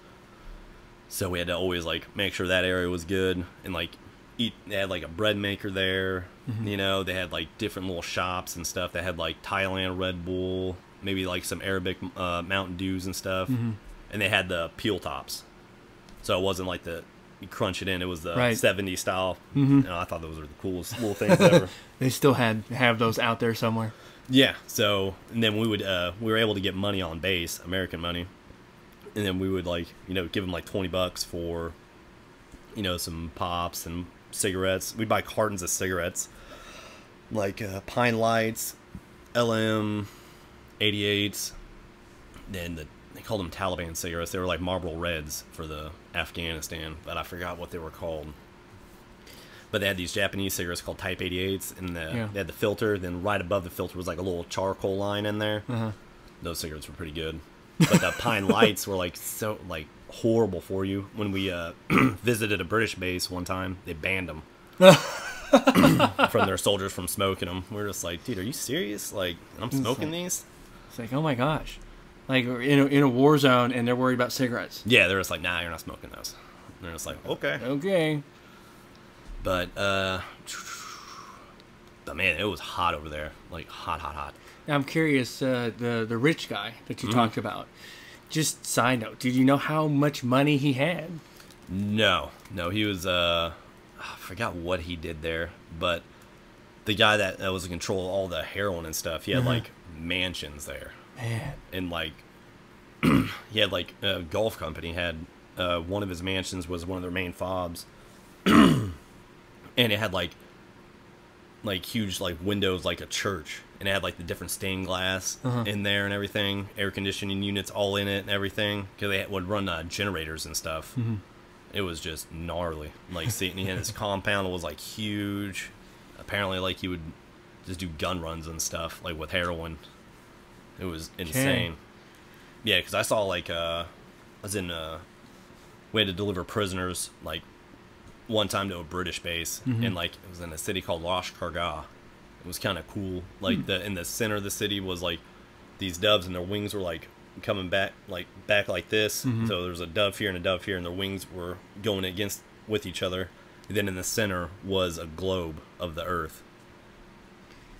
[SPEAKER 2] So we had to always like make sure that area was good, and like eat. They had like a bread maker there. You know, they had like different little shops and stuff. They had like Thailand Red Bull, maybe like some Arabic Mountain Dews and stuff. And they had the peel tops, so it wasn't like you crunch it in. It was the 70s style. You know, I thought those were the coolest little things ever.
[SPEAKER 1] They still have those out there somewhere.
[SPEAKER 2] Yeah. So, and then we were able to get money on base, American money. And then we would like, you know, give them like $20 for, you know, some pops and cigarettes. We'd buy cartons of cigarettes, like Pine Lights, LM, 88s. Then they called them Taliban cigarettes. They were like Marlboro Reds for the Afghanistan, but I forgot what they were called. But they had these Japanese cigarettes called Type 88s, and they had the filter. Then right above the filter was like a little charcoal line in there. Those cigarettes were pretty good. But the Pine Lights were like so like horrible for you. When we visited a British base one time, they banned them from their soldiers from smoking them. We were just like, dude, are you serious? Like, I'm smoking these?
[SPEAKER 1] It's like, oh my gosh, like we're in a war zone and they're worried about cigarettes.
[SPEAKER 2] Yeah, they're just like, nah, you're not smoking those. And they're just like, okay. But man, it was hot over there, like hot.
[SPEAKER 1] Now, I'm curious, the rich guy that you talked about, just side note, did you know how much money he had?
[SPEAKER 2] No, he was, I forgot what he did there, but the guy that was in control of all the heroin and stuff, he had like mansions there.
[SPEAKER 1] Man.
[SPEAKER 2] And like, he had like a golf company, had one of his mansions was one of their main fobs. And it had like huge like windows like a church, and it had like the different stained glass in there and everything, air conditioning units all in it and everything, because they would run generators and stuff. It was just gnarly. Like, seeing he had his compound was like huge. Apparently like he would just do gun runs and stuff like with heroin. It was insane. Yeah, because I saw like I was in we had to deliver prisoners like one time to a British base, and like it was in a city called Lashkargah. It was kind of cool. Like in the center of the city was like these doves, and their wings were like coming back like this. So there was a dove here and a dove here, and their wings were going with each other. And then in the center was a globe of the Earth.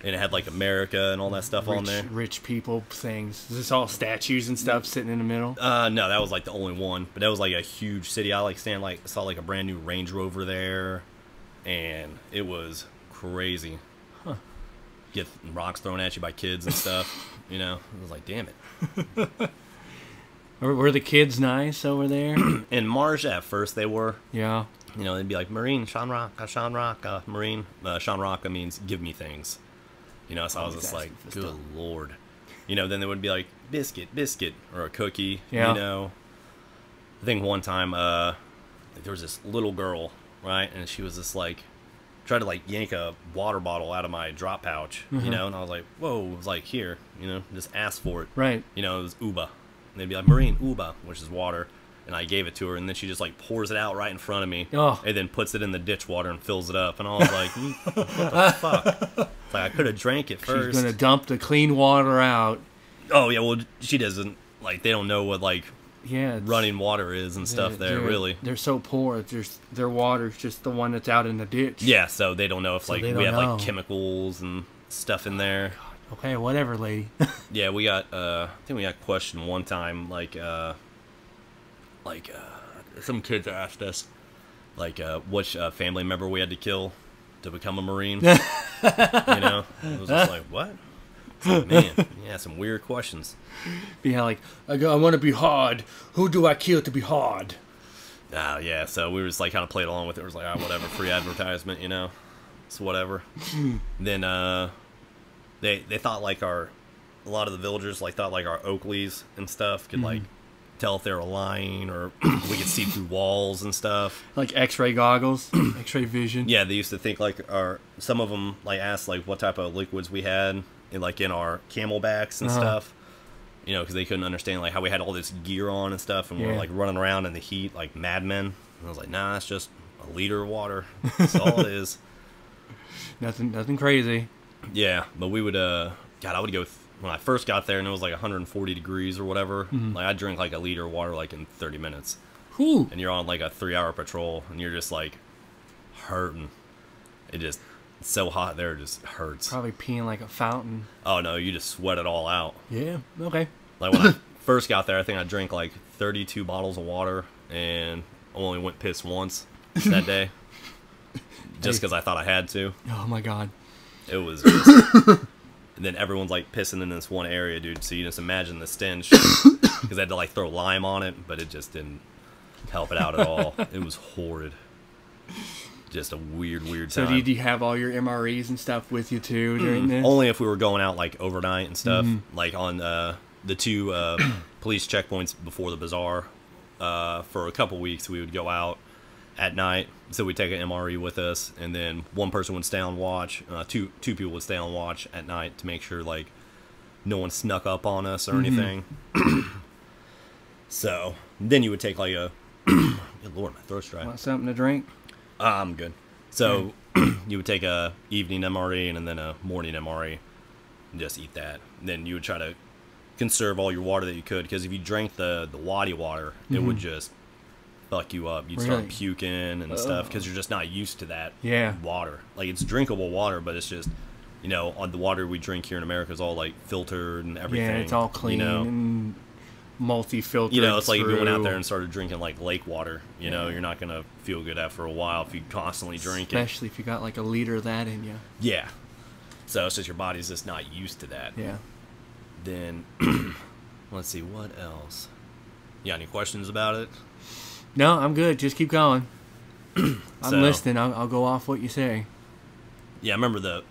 [SPEAKER 2] And it had like America and all that stuff on there.
[SPEAKER 1] Rich people things. Is this all statues and stuff sitting in the middle?
[SPEAKER 2] No, that was like the only one. But that was like a huge city. I saw like a brand new Range Rover there, and it was crazy.
[SPEAKER 1] Huh.
[SPEAKER 2] Get rocks thrown at you by kids and stuff. You know, I was like, damn it.
[SPEAKER 1] Were the kids nice over there?
[SPEAKER 2] In Marjah, at first they were.
[SPEAKER 1] Yeah.
[SPEAKER 2] You know, they'd be like, Marine, Shanraka, Marine. Shanraka means give me things. You know, so I was just like, good Lord. You know, then they would be like, biscuit, or a cookie,
[SPEAKER 1] yeah.
[SPEAKER 2] You know. I think one time, there was this little girl, right? And she was just like, tried to like yank a water bottle out of my drop pouch, you know? And I was like, whoa, it was like, here, you know, just ask for it.
[SPEAKER 1] Right.
[SPEAKER 2] You know, it was Uba. And they'd be like, Marine, Uba, which is water. And I gave it to her, and then she just like pours it out right in front of me, and then puts it in the ditch water and fills it up. And I was like, what the fuck? It's like, I could have drank it first.
[SPEAKER 1] She's gonna dump the clean water out.
[SPEAKER 2] Oh yeah, well she doesn't like. They don't know what like running water is and stuff. They're
[SPEAKER 1] so poor. Their water's just the one that's out in the ditch.
[SPEAKER 2] Yeah, so they don't know if like we have like chemicals and stuff in there.
[SPEAKER 1] God. Okay, whatever, lady.
[SPEAKER 2] Yeah, we got. I think we got questioned one time, some kids asked us, which family member we had to kill to become a Marine. You know? It was just like, what? It's like, man, yeah, some weird questions.
[SPEAKER 1] Yeah, like, I want to be hard. Who do I kill to be hard?
[SPEAKER 2] Yeah, so we were just, like, kind of played along with it. It was like, whatever, free advertisement, you know? It's whatever. Then, they thought, like, a lot of the villagers, like, thought, like, our Oakleys and stuff could, like, tell if they were lying, or we could see through walls and stuff. Like
[SPEAKER 1] X-ray goggles, X-ray vision.
[SPEAKER 2] Yeah, they used to think like some of them like asked like what type of liquids we had in our camelbacks and stuff. You know, because they couldn't understand like how we had all this gear on and stuff, and we were like running around in the heat like madmen. And I was like, nah, it's just a liter of water. That's all it is.
[SPEAKER 1] Nothing crazy.
[SPEAKER 2] Yeah, but we would I would go. When I first got there and it was like 140 degrees or whatever, like I drink like a liter of water like in 30 minutes.
[SPEAKER 1] Whew.
[SPEAKER 2] And you're on like a 3-hour patrol and you're just like hurting. It's so hot there, it just hurts.
[SPEAKER 1] Probably peeing like a fountain.
[SPEAKER 2] Oh no, you just sweat it all out.
[SPEAKER 1] Yeah, okay.
[SPEAKER 2] Like when I first got there, I think I drank like 32 bottles of water and only went piss once that day. Just because I thought I had to.
[SPEAKER 1] Oh my God.
[SPEAKER 2] It was just... And then everyone's like pissing in this one area, dude. So you just imagine the stench. Because I had to like throw lime on it, but it just didn't help it out at all. It was horrid. Just a weird time.
[SPEAKER 1] So did you have all your MREs and stuff with you too during this?
[SPEAKER 2] Only if we were going out like overnight and stuff. Like on the two police checkpoints before the bazaar. For a couple weeks we would go out at night, so we'd take an MRE with us, and then one person would stay on watch. Two people would stay on watch at night to make sure like no one snuck up on us or anything. So then you would take like a good Lord, my throat's dry.
[SPEAKER 1] Want something to drink?
[SPEAKER 2] I'm good. So you would take a evening MRE and then a morning MRE and just eat that. And then you would try to conserve all your water that you could, because if you drank the waddy water, it would just fuck you up. You'd start puking and stuff because you're just not used to that water. Like, it's drinkable water, but it's just, you know, on the water we drink here in America is all like filtered and everything.
[SPEAKER 1] Yeah, it's all clean, you know? And multi-filtered.
[SPEAKER 2] You know, it's like if you went out there and started drinking like lake water, you know, you're not gonna feel good after a while if you constantly drink it.
[SPEAKER 1] Especially if you got like a liter of that in you.
[SPEAKER 2] Yeah. So it's just your body's just not used to that.
[SPEAKER 1] Yeah.
[SPEAKER 2] Then let's see, what else? You got any questions about it?
[SPEAKER 1] No, I'm good. Just keep going. I'm listening. I'll go off what you say.
[SPEAKER 2] Yeah, I remember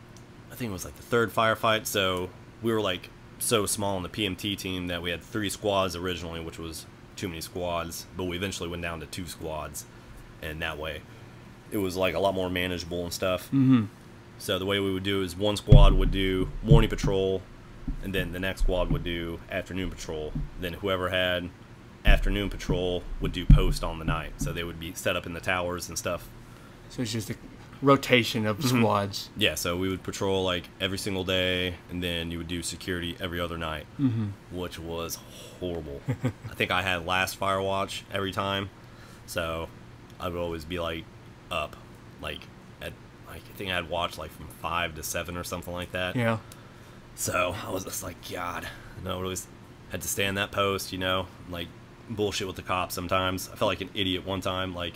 [SPEAKER 2] I think it was like the third firefight. So we were like so small in the PMT team that we had 3 squads originally, which was too many squads. But we eventually went down to 2 squads. And that way it was like a lot more manageable and stuff.
[SPEAKER 1] Mm-hmm.
[SPEAKER 2] So the way we would do is one squad would do morning patrol, and then the next squad would do afternoon patrol. Then whoever had afternoon patrol would do post on the night, so they would be set up in the towers and stuff.
[SPEAKER 1] So it's just a rotation of squads.
[SPEAKER 2] Yeah, so we would patrol like every single day, and then you would do security every other night, which was horrible. I think I had last Firewatch every time, so I would always be like up, like at like, I think I had watched like from 5 to 7 or something like that.
[SPEAKER 1] Yeah.
[SPEAKER 2] So I was just like, God, I always had to stand that post, like bullshit with the cops sometimes. I felt like an idiot one time. Like,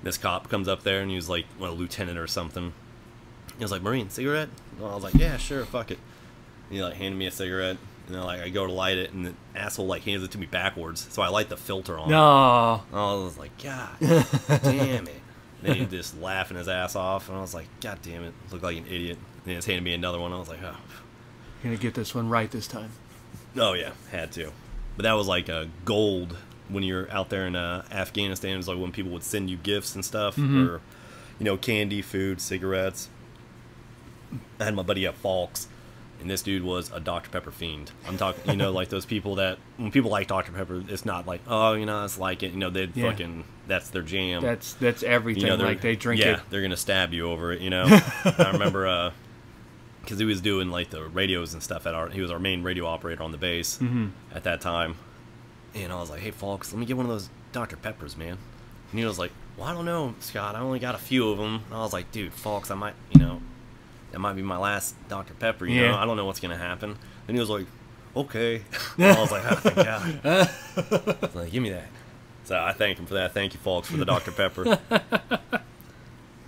[SPEAKER 2] this cop comes up there and he was like, a lieutenant or something. He was like, Marine, cigarette? And I was like, yeah, sure, fuck it. And he like handed me a cigarette, and then like I go to light it, and the asshole like hands it to me backwards. So I light the filter on.
[SPEAKER 1] No.
[SPEAKER 2] I was like, God damn it. Then he just laughing his ass off, and I was like, God damn it, looked like an idiot. And he just handed me another one. I was like, oh.
[SPEAKER 1] You're gonna get this one right this time.
[SPEAKER 2] Oh yeah, had to. But that was like gold when you're out there in Afghanistan. It was like when people would send you gifts and stuff, or candy, food, cigarettes. I had my buddy at Falks, and this dude was a Dr. Pepper fiend. I'm talking, like those people that when people like Dr. Pepper, it's not like, oh, it's like it. They'd fucking, that's their jam.
[SPEAKER 1] That's everything. Like they drink it.
[SPEAKER 2] Yeah, they're gonna stab you over it. I remember because he was doing like the radios and stuff he was our main radio operator on the base at that time, and I was like, hey Falks, let me get one of those Dr. Peppers, man. And he was like, well, I don't know, Scott, I only got a few of them. And I was like, dude, Falks, I might, that might be my last Dr. Pepper, I don't know what's gonna happen. And he was like, okay. And I was like, oh, thank God. I was like, give me that. So I thank him for that. Thank you, Falks, for the Dr. Pepper.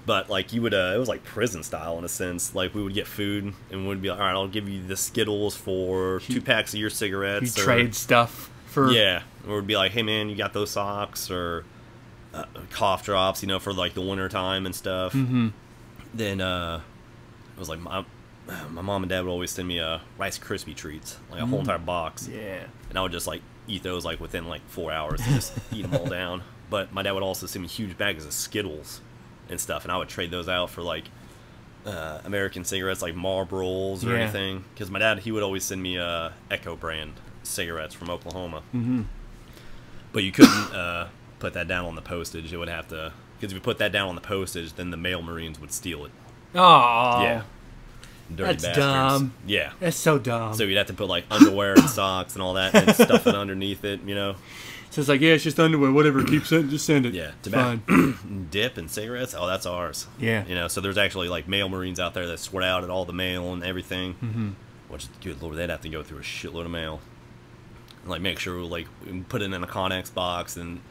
[SPEAKER 2] But like you would, it was like prison style in a sense. Like we would get food and we'd be like, all right, I'll give you the Skittles for 2 packs of your cigarettes.
[SPEAKER 1] You trade stuff for
[SPEAKER 2] or it'd be like, hey man, you got those socks or cough drops, for like the winter time and stuff. Then it was like my mom and dad would always send me Rice Krispie treats, like a whole entire box.
[SPEAKER 1] Yeah,
[SPEAKER 2] and I would just like eat those like within like 4 hours, and just eat them all down. But my dad would also send me huge bags of Skittles and stuff, and I would trade those out for like American cigarettes, like Marlboros or anything. Because my dad, he would always send me Echo brand cigarettes from Oklahoma. But you couldn't put that down on the postage. It would have to, because if you put that down on the postage, then the male Marines would steal it.
[SPEAKER 1] Oh,
[SPEAKER 2] yeah, dirty
[SPEAKER 1] that's
[SPEAKER 2] bastards.
[SPEAKER 1] dumb.
[SPEAKER 2] Yeah,
[SPEAKER 1] that's so dumb.
[SPEAKER 2] So you'd have to put like underwear and socks and all that, and stuff it underneath it.
[SPEAKER 1] So it's like, yeah, it's just underwear, whatever. Keep sending, just send it.
[SPEAKER 2] Yeah, tobacco, dip, and cigarettes. Oh, that's ours.
[SPEAKER 1] Yeah.
[SPEAKER 2] So there's actually like male Marines out there that sweat out at all the mail and everything. Which, good Lord, they'd have to go through a shitload of mail. And, like make sure like we put it in a Connex box, and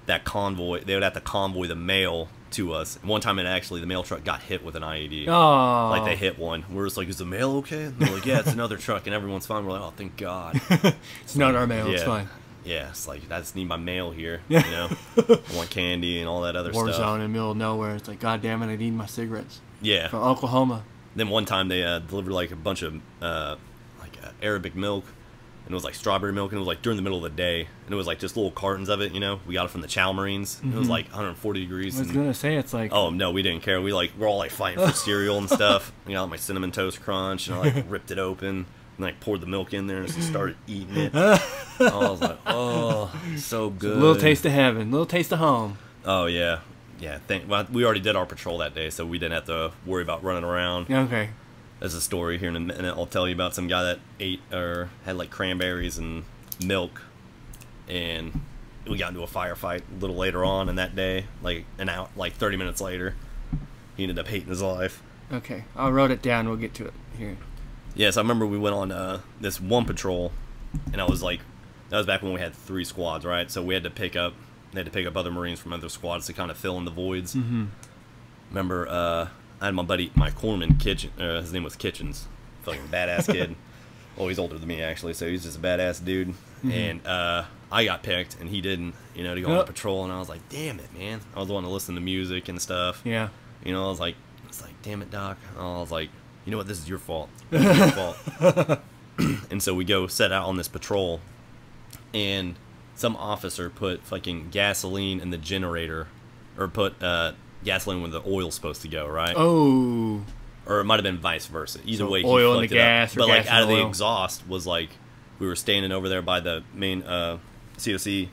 [SPEAKER 2] that convoy, they would have to convoy the mail to us. And one time, the mail truck got hit with an IED.
[SPEAKER 1] Oh.
[SPEAKER 2] Like they hit one. We're just like, is the mail okay? And they're like, yeah, it's another truck, and everyone's fine. We're like, oh, thank God.
[SPEAKER 1] It's not our mail. It's fine.
[SPEAKER 2] Yeah, it's like, I just need my mail here, I want candy and all that other stuff.
[SPEAKER 1] War zone in the middle of nowhere. It's like, God damn it, I need my cigarettes.
[SPEAKER 2] Yeah.
[SPEAKER 1] From Oklahoma.
[SPEAKER 2] Then one time they delivered like a bunch of Arabic milk, and it was like strawberry milk, and it was like during the middle of the day, and it was like just little cartons of it, We got it from the Chow Marines. It was like 140 degrees.
[SPEAKER 1] I was going to say, it's like...
[SPEAKER 2] Oh, no, we didn't care. We're all like fighting for cereal and stuff. I got my Cinnamon Toast Crunch, and I like ripped it open. And like poured the milk in there and just started eating it. I was like, oh, so good.
[SPEAKER 1] A little taste of heaven, a little taste of home.
[SPEAKER 2] Oh yeah, yeah. We already did our patrol that day, so we didn't have to worry about running around.
[SPEAKER 1] Okay.
[SPEAKER 2] There's a story here in a minute. I'll tell you about some guy that ate or had like cranberries and milk, and we got into a firefight a little later on in that day, like an hour, like 30 minutes later. He ended up hating his life.
[SPEAKER 1] Okay, I wrote it down. We'll get to it here.
[SPEAKER 2] Yeah, so I remember we went on this one patrol, and I was like, that was back when we had 3 squads, right? So we had to pick up other Marines from other squads to kind of fill in the voids. Remember, I had my buddy, my corpsman, his name was Kitchens, fucking badass kid. Well, he's older than me actually, so he's just a badass dude. And I got picked, and he didn't, to go on patrol. And I was like, damn it, man! I was the one to listen to music and stuff.
[SPEAKER 1] Yeah.
[SPEAKER 2] I was like, damn it, Doc. I was like, you know what, this is your fault. This is your fault. And so we go set out on this patrol, and some officer put fucking gasoline in the generator, or put gasoline where the oil's supposed to go, right?
[SPEAKER 1] Oh.
[SPEAKER 2] Or it might have been vice versa. Either way,
[SPEAKER 1] oil
[SPEAKER 2] he
[SPEAKER 1] in the
[SPEAKER 2] fucked it
[SPEAKER 1] gas,
[SPEAKER 2] up.
[SPEAKER 1] or
[SPEAKER 2] But like
[SPEAKER 1] gas
[SPEAKER 2] out of
[SPEAKER 1] and
[SPEAKER 2] the
[SPEAKER 1] oil.
[SPEAKER 2] exhaust was like, we were standing over there by the main COC,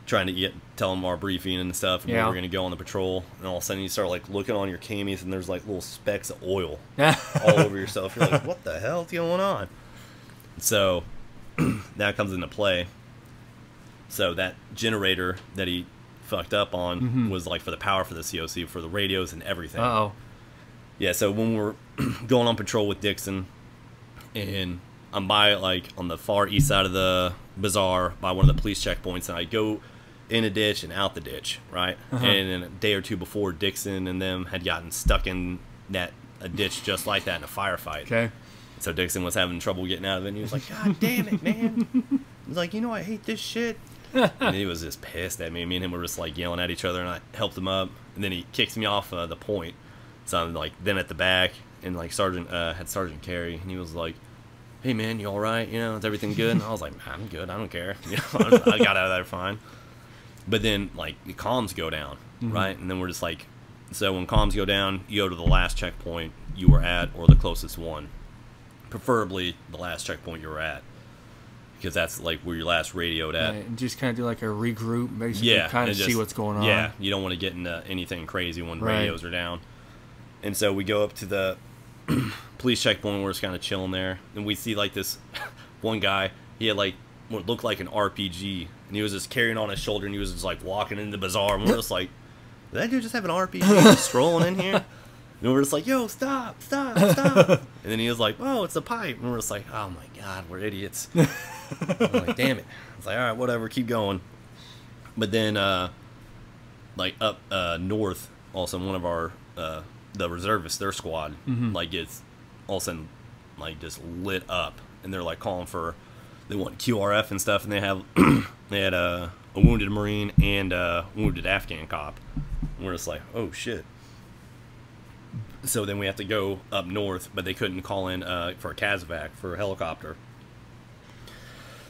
[SPEAKER 2] trying to tell them our briefing and stuff, and we were gonna go on the patrol, and all of a sudden you start like looking on your camis, and there's like little specks of oil all over yourself. You're like, what the hell's going on? So that comes into play. So that generator that he fucked up on was like for the power for the COC, for the radios and everything.
[SPEAKER 1] Uh-oh.
[SPEAKER 2] Yeah, so when we're going on patrol with Dixon, and I'm by, like, on the far east side of the bazaar by one of the police checkpoints, and I go in a ditch and out the ditch, right? And then a day or two before, Dixon and them had gotten stuck in a ditch just like that in a firefight.
[SPEAKER 1] Okay.
[SPEAKER 2] So Dixon was having trouble getting out of it, and he was like, God damn it, man. He's like, you know, I hate this shit. And he was just pissed at me. Me and him were just, like, yelling at each other, and I helped him up. And then he kicks me off the point. So I'm, like, then at the back, and, like, Sergeant Carey, and he was like, hey, man, you all right? You know, is everything good? And I was like, I'm good. I don't care. You know, I got out of there fine. But then, like, the comms go down, right? And then we're just like, so when comms go down, you go to the last checkpoint you were at or the closest one. Preferably the last checkpoint you were at, because that's, like, where you last radioed at.
[SPEAKER 1] Right, and just kind of do, like, a regroup, basically,
[SPEAKER 2] Yeah,
[SPEAKER 1] kind of
[SPEAKER 2] and
[SPEAKER 1] see what's going on.
[SPEAKER 2] Yeah, you don't want to get into anything crazy when radios are down. And so we go up to the police checkpoint, we're just kind of chilling there, and we see, like, this one guy, he had, like, what looked like an RPG, and he was just carrying on his shoulder, and he was just, like, walking into the bazaar, and we're just like, did that dude just have an RPG just strolling in here? And we're just like, yo, stop. And then he was like, oh, it's a pipe. And we're just like, oh my God, we're idiots. I'm like, damn it. It's like, all right, whatever, keep going. But then, like, up north, also one of our, the reservists, their squad, like, gets all of a sudden, like, just lit up. And they're, like, calling for, they want QRF and stuff, and they had a wounded Marine and a wounded Afghan cop. And we're just like, oh, shit. So then we have to go up north, but they couldn't call in for a CASEVAC, for a helicopter.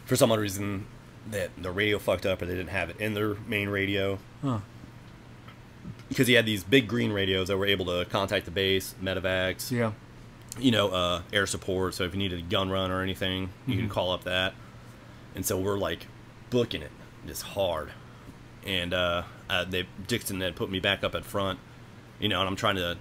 [SPEAKER 2] For some odd reason, that the radio fucked up, or they didn't have it in their main radio. Huh. Because he had these big green radios that were able to contact the base, medevacs,
[SPEAKER 1] Yeah.
[SPEAKER 2] you know, air support. So if you needed a gun run or anything, you can call up that. And so we're, like, booking it just hard. And Dixon had put me back up at front, you know, and I'm trying to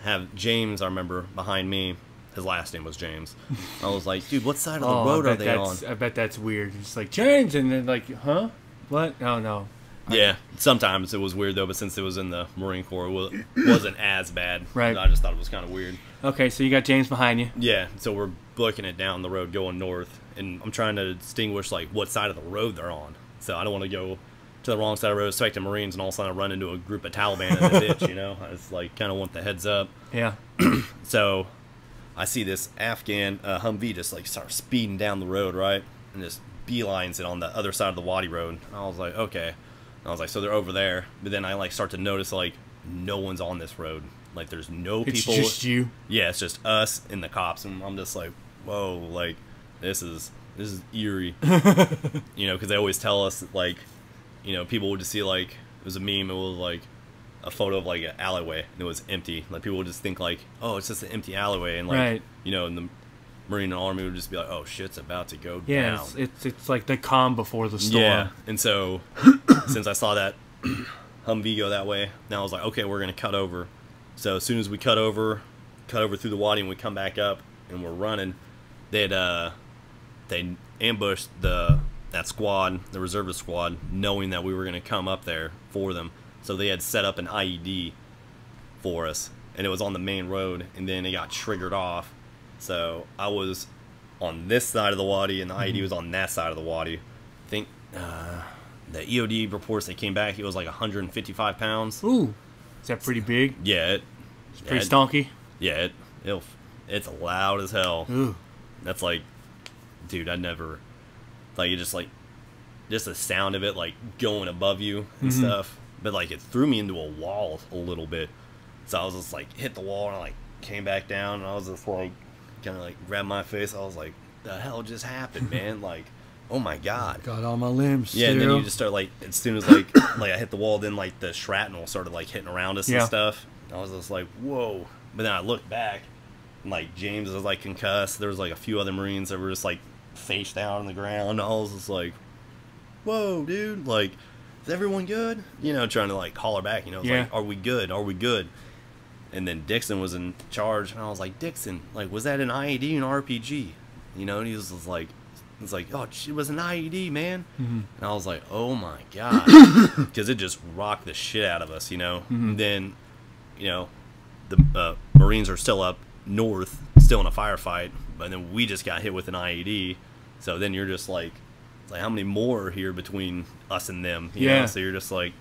[SPEAKER 2] have James, I remember, behind me. His last name was James. I was like, dude, what side of the road are they on?
[SPEAKER 1] I bet that's weird. It's like, James, and then, like, huh? What? Oh, no.
[SPEAKER 2] Yeah, sometimes it was weird, though, but since it was in the Marine Corps, it wasn't as bad.
[SPEAKER 1] Right.
[SPEAKER 2] I just thought it was kind of weird.
[SPEAKER 1] Okay, so you got James behind you.
[SPEAKER 2] Yeah, so we're booking it down the road going north, and I'm trying to distinguish, like, what side of the road they're on. So I don't want to go to the wrong side of the road, expecting Marines, and all of a sudden I run into a group of Taliban in the ditch, you know? I just, like, kind of want the heads up.
[SPEAKER 1] Yeah.
[SPEAKER 2] So I see this Afghan Humvee just, like, start speeding down the road, right? And just beelines it on the other side of the Wadi Road. And I was like, okay. And I was like, so they're over there. But then I, like, start to notice, like, no one's on this road. Like, there's no people.
[SPEAKER 1] It's just you?
[SPEAKER 2] Yeah, it's just us and the cops. And I'm just like, whoa, like, this is eerie. You know, because they always tell us that, like, you know, people would just see, like, it was a meme, it was, like, a photo of, like, an alleyway, and it was empty. Like, people would just think, like, oh, it's just an empty alleyway, and, like,
[SPEAKER 1] right.
[SPEAKER 2] You know, and the Marine and Army would just be like, oh, shit's about to go
[SPEAKER 1] yeah,
[SPEAKER 2] down.
[SPEAKER 1] It's like the calm before the storm.
[SPEAKER 2] Yeah, and so, since I saw that Humvee go that way, now I was like, okay, we're going to cut over. So as soon as we cut over through the Wadi, and we come back up, and we're running, they ambushed that squad, the reservist squad, knowing that we were going to come up there for them. So they had set up an IED for us, and it was on the main road, and then it got triggered off. So I was on this side of the Wadi, and the IED was on that side of the Wadi. I think the EOD reports that came back, it was like 155 pounds.
[SPEAKER 1] Ooh. Is that pretty big?
[SPEAKER 2] Yeah.
[SPEAKER 1] It's pretty stonky?
[SPEAKER 2] Yeah, it's loud as hell.
[SPEAKER 1] Ooh.
[SPEAKER 2] That's like, dude, I never... Like, you just, like, just the sound of it, like, going above you and stuff. But, like, it threw me into a wall a little bit. So I was just, like, hit the wall, and I, like, came back down, and I was just, like, kind of, like, grabbed my face. I was like, the hell just happened, man? Like, oh, my God.
[SPEAKER 1] Got all my limbs
[SPEAKER 2] Yeah,
[SPEAKER 1] still.
[SPEAKER 2] and then you just start, like, as soon as, like, I hit the wall, then, like, the shrapnel started, like, hitting around us and stuff. I was just like, whoa. But then I looked back, and, like, James was, like, concussed. There was, like, a few other Marines that were just, like, face down on the ground. I was just like, whoa, dude, like, is everyone good? You know, trying to, like, holler back, you know, like, are we good? Are we good? And then Dixon was in charge, and I was like, Dixon, like, was that an IED or an RPG? You know, and he was like, oh, it was an IED, man. And I was like, oh my God, because it just rocked the shit out of us, you know. And then, you know, the Marines are still up north, still in a firefight, but then we just got hit with an IED. So then you're just like how many more are here between us and them? You know? So you're just like,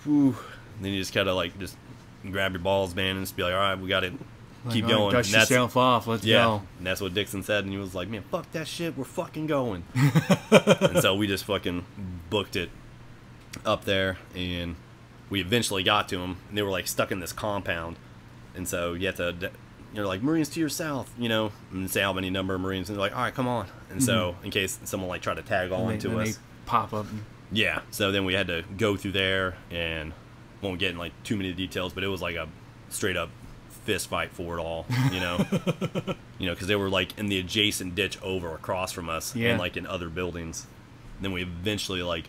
[SPEAKER 2] whew. And then you just gotta like just grab your balls, man, and just be like, all right, we gotta keep going.
[SPEAKER 1] Dust yourself off. Let's go.
[SPEAKER 2] And that's what Dixon said, and he was like, man, fuck that shit. We're fucking going. And so we just fucking booked it up there, and we eventually got to them, and they were like stuck in this compound. And so you have to, you're like, Marines to your south, you know, and say how many number of Marines, and they're like, all right, come on. And so in case someone like tried to tag on to us,
[SPEAKER 1] they pop up.
[SPEAKER 2] Yeah. So then we had to go through there, and won't get in like too many details, but it was like a straight up fist fight for it all, you know. Because they were like in the adjacent ditch over across from us, and like in other buildings. And then we eventually like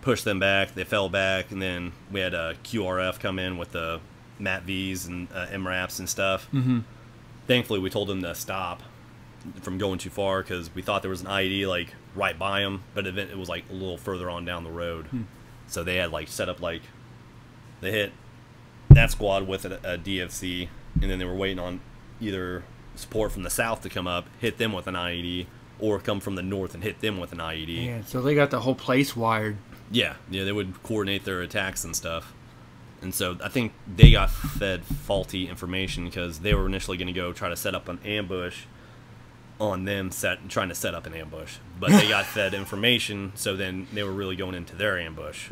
[SPEAKER 2] pushed them back. They fell back, and then we had a QRF come in with the MATVs and MRAPs and stuff. Thankfully, we told them to stop from going too far because we thought there was an IED like right by them, but it was like a little further on down the road. So they had like set up like they hit that squad with a DFC, and then they were waiting on either support from the south to come up, hit them with an IED, or come from the north and hit them with an IED.
[SPEAKER 1] Yeah, so they got the whole place wired.
[SPEAKER 2] Yeah, they would coordinate their attacks and stuff. And so I think they got fed faulty information because they were initially going to go try to set up an ambush on them trying to set up an ambush. But they got fed information, so then they were really going into their ambush.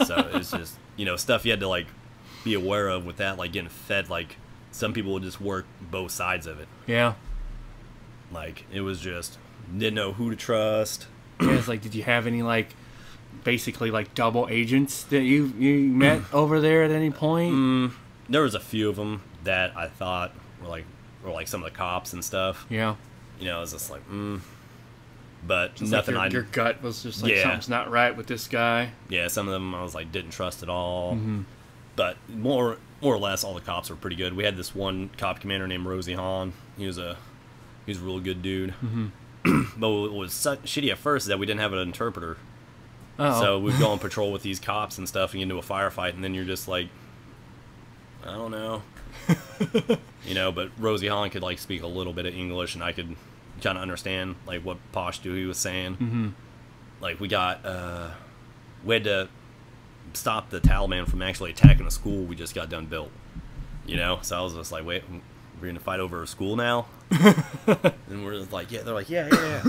[SPEAKER 2] So it's just, stuff you had to, like, be aware of with that, like, getting fed. Like, some people would just work both sides of it.
[SPEAKER 1] Yeah.
[SPEAKER 2] Like, it was just, didn't know who to trust.
[SPEAKER 1] Yeah, it's like, did you have any, like, basically like double agents that you met over there at any point?
[SPEAKER 2] There was a few of them that I thought were like some of the cops and stuff.
[SPEAKER 1] Yeah.
[SPEAKER 2] It was just like, but
[SPEAKER 1] just
[SPEAKER 2] nothing.
[SPEAKER 1] Like your gut was just like, something's not right with this guy.
[SPEAKER 2] Yeah, some of them I was like didn't trust at all. But more or less all the cops were pretty good. We had this one cop commander named Rosie Hahn. He was a really good dude. But what was shitty at first is that we didn't have an interpreter.
[SPEAKER 1] Oh.
[SPEAKER 2] So we'd go on patrol with these cops and stuff and get into a firefight, and then you're just like, I don't know. But Rosie Holland could like speak a little bit of English, and I could kind of understand like what Pashto he was saying. Like we had to stop the Taliban from actually attacking a school we just got done built. So I was just like, wait, we're gonna fight over a school now? And we're just like, yeah. They're like, yeah.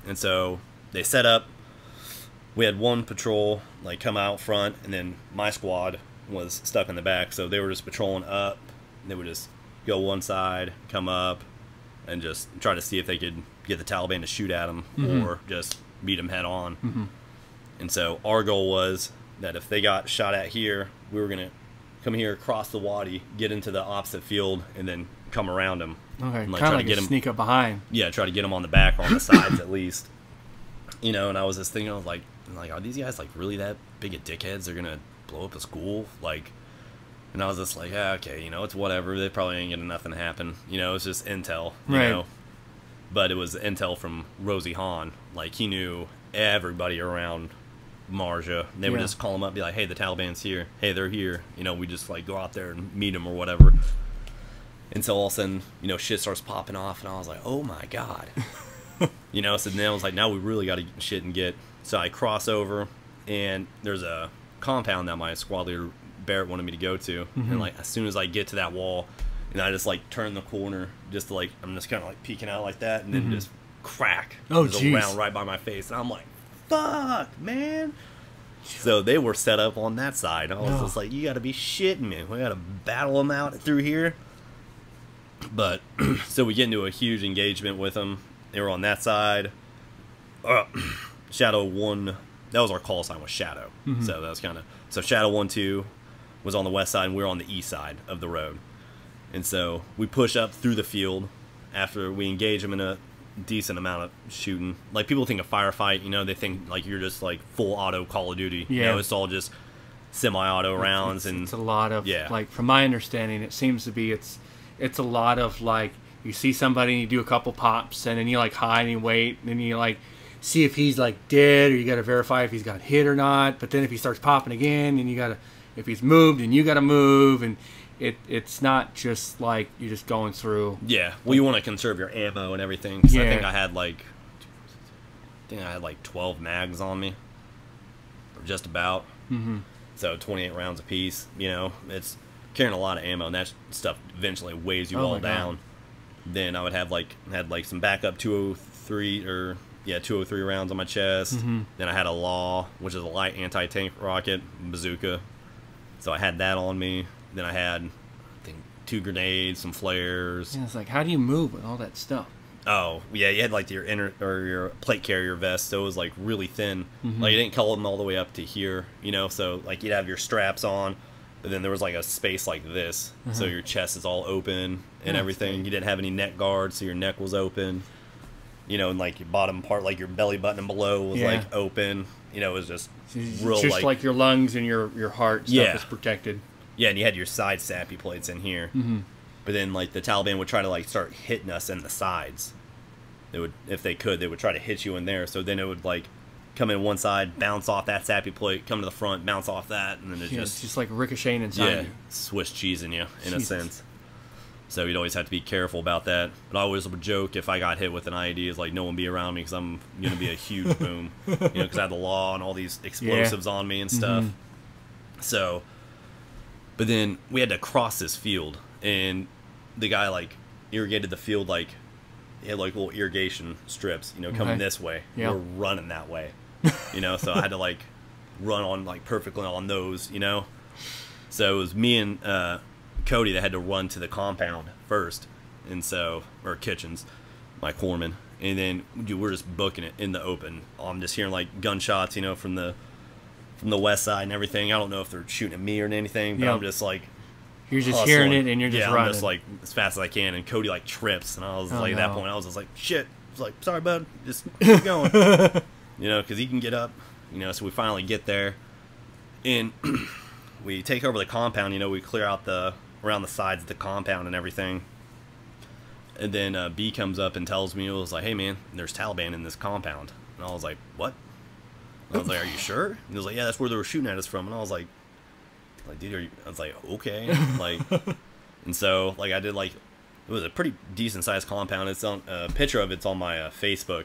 [SPEAKER 2] And so they set up. We had one patrol like come out front, and then my squad was stuck in the back. So they were just patrolling up. They would just go one side, come up, and just try to see if they could get the Taliban to shoot at them or just beat them head on. And so our goal was that if they got shot at here, we were gonna come here, across the wadi, get into the opposite field, and then come around them.
[SPEAKER 1] Okay,
[SPEAKER 2] and,
[SPEAKER 1] like, kind of like
[SPEAKER 2] get them,
[SPEAKER 1] sneak up behind.
[SPEAKER 2] Yeah, try to get them on the back or on the sides at least. And I was just thinking, I was like, are these guys like really that big of dickheads? They're gonna blow up a school, like. And I was just like, okay, it's whatever. They probably ain't getting nothing to happen. It's just intel, you know. But it was intel from Rosie Hahn. Like he knew everybody around Marjah. They would just call them up, be like, hey, the Taliban's here. Hey, they're here. We just like go out there and meet them or whatever. And so all of a sudden, shit starts popping off, and I was like, oh my god. So then I was like, now we really got to get shit and get. So I cross over, and there's a compound that my squad leader Barrett wanted me to go to, and like as soon as I get to that wall, and I just like turn the corner, just to, like I'm just kind of like peeking out like that, and then just crack.
[SPEAKER 1] Oh,
[SPEAKER 2] there's a round right by my face, and I'm like, fuck, man. So they were set up on that side. I was just like, you got to be shitting me. We got to battle them out through here. But so we get into a huge engagement with them. They were on that side. Shadow 1, that was our call sign, was Shadow. So that was kind of, so Shadow 1-2 was on the west side, and we were on the east side of the road. And so we push up through the field after we engage them in a decent amount of shooting. Like people think of firefight, they think like you're just like full auto Call of Duty. It's all just semi-auto rounds.
[SPEAKER 1] It's a lot of, like from my understanding, it seems to be it's a lot of like, you see somebody and you do a couple pops, and then you like hide and you wait, and then you like see if he's like dead, or you got to verify if he's got hit or not. But then if he starts popping again, and you got to, if he's moved, and you got to move, and it's not just like you're just going through.
[SPEAKER 2] Yeah. Well, you want to conserve your ammo and everything. Cause
[SPEAKER 1] Yeah.
[SPEAKER 2] I think I had like 12 mags on me, or just about.
[SPEAKER 1] Mm-hmm.
[SPEAKER 2] So 28 rounds apiece. You know, it's carrying a lot of ammo, and that stuff eventually weighs you all down. Then I would have had some backup 203 rounds on my chest.
[SPEAKER 1] Mm-hmm.
[SPEAKER 2] Then I had a Law, which is a light anti-tank rocket bazooka. So I had that on me. Then I had, I think, 2 grenades, some flares.
[SPEAKER 1] And it's like, how do you move with all that stuff?
[SPEAKER 2] Oh, yeah, you had like your your plate carrier vest, so it was like really thin.
[SPEAKER 1] Mm-hmm.
[SPEAKER 2] Like you didn't color them all the way up to here, you know, so like you'd have your straps on, but then there was like a space like this, so your chest is all open and everything. You didn't have any neck guards, so your neck was open. You know, and like your bottom part, like your belly button and below was like open. You know, it was just real
[SPEAKER 1] just like your lungs and your heart stuff is protected.
[SPEAKER 2] Yeah, and you had your side sappy plates in here. Mm-hmm. But then, like, the Taliban would try to, like, start hitting us in the sides. They would, if they could, they would try to hit you in there. So then it would, like, come in one side, bounce off that sappy plate, come to the front, bounce off that, and then
[SPEAKER 1] it's just like ricocheting inside you.
[SPEAKER 2] Swiss cheesing you, in a sense. So you'd always have to be careful about that. But I always would joke if I got hit with an IED, it's like, no one be around me because I'm going to be a huge boom. You know, because I had the Law and all these explosives on me and stuff. Mm-hmm. So... But then we had to cross this field, and the guy, like, irrigated the field, like, he had, like, little irrigation strips, you know, coming this way. Yep. We're running that way, you know, so I had to, like, run on, like, perfectly on those, you know. So it was me and Cody that had to run to the compound first, and so, or Kitchens, my corpsman, and then we're just booking it in the open. I'm just hearing, like, gunshots, you know, from the west side and everything. I don't know if they're shooting at me or anything, but I'm just like,
[SPEAKER 1] you're just hearing it and you're just running.
[SPEAKER 2] I'm just like as fast as I can, and Cody like trips, and I was like, at that point I was just like, shit. I was like, sorry bud, just keep going. You know, because he can get up, you know. So we finally get there, and we take over the compound. You know, we clear out around the sides of the compound and everything. And then B comes up and tells me, it was like, hey man, there's Taliban in this compound. And I was like, what? I was like, are you sure? And he was like, yeah, that's where they were shooting at us from. And I was like, dude, I was like, okay. Like, and so, like, I did, like, it was a pretty decent-sized compound. It's on, a picture of it's on my Facebook.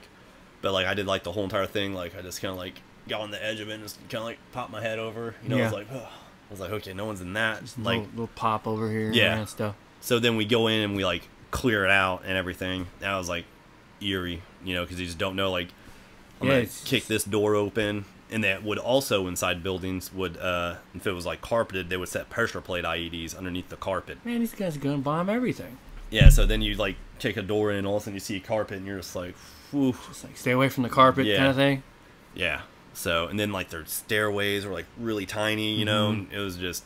[SPEAKER 2] But, like, I did, like, the whole entire thing. Like, I just kind of, like, got on the edge of it and just kind of, like, popped my head over. You know, I was like, oh. I was like, okay, no one's in that.
[SPEAKER 1] Just
[SPEAKER 2] like,
[SPEAKER 1] little pop over here.
[SPEAKER 2] Yeah.
[SPEAKER 1] And stuff.
[SPEAKER 2] So then we go in and we, like, clear it out and everything. That was, like, eerie, you know, because you just don't know, like, I'm going to kick this door open. And that would also, inside buildings, would, if it was, like, carpeted, they would set pressure plate IEDs underneath the carpet.
[SPEAKER 1] Man, these guys are going to bomb everything.
[SPEAKER 2] Yeah, so then you, like, kick a door in, and all of a sudden you see carpet, and you're just like, whew.
[SPEAKER 1] Just, like, stay away from the carpet kind of thing?
[SPEAKER 2] Yeah. So, and then, like, their stairways were, like, really tiny, you know? And it was just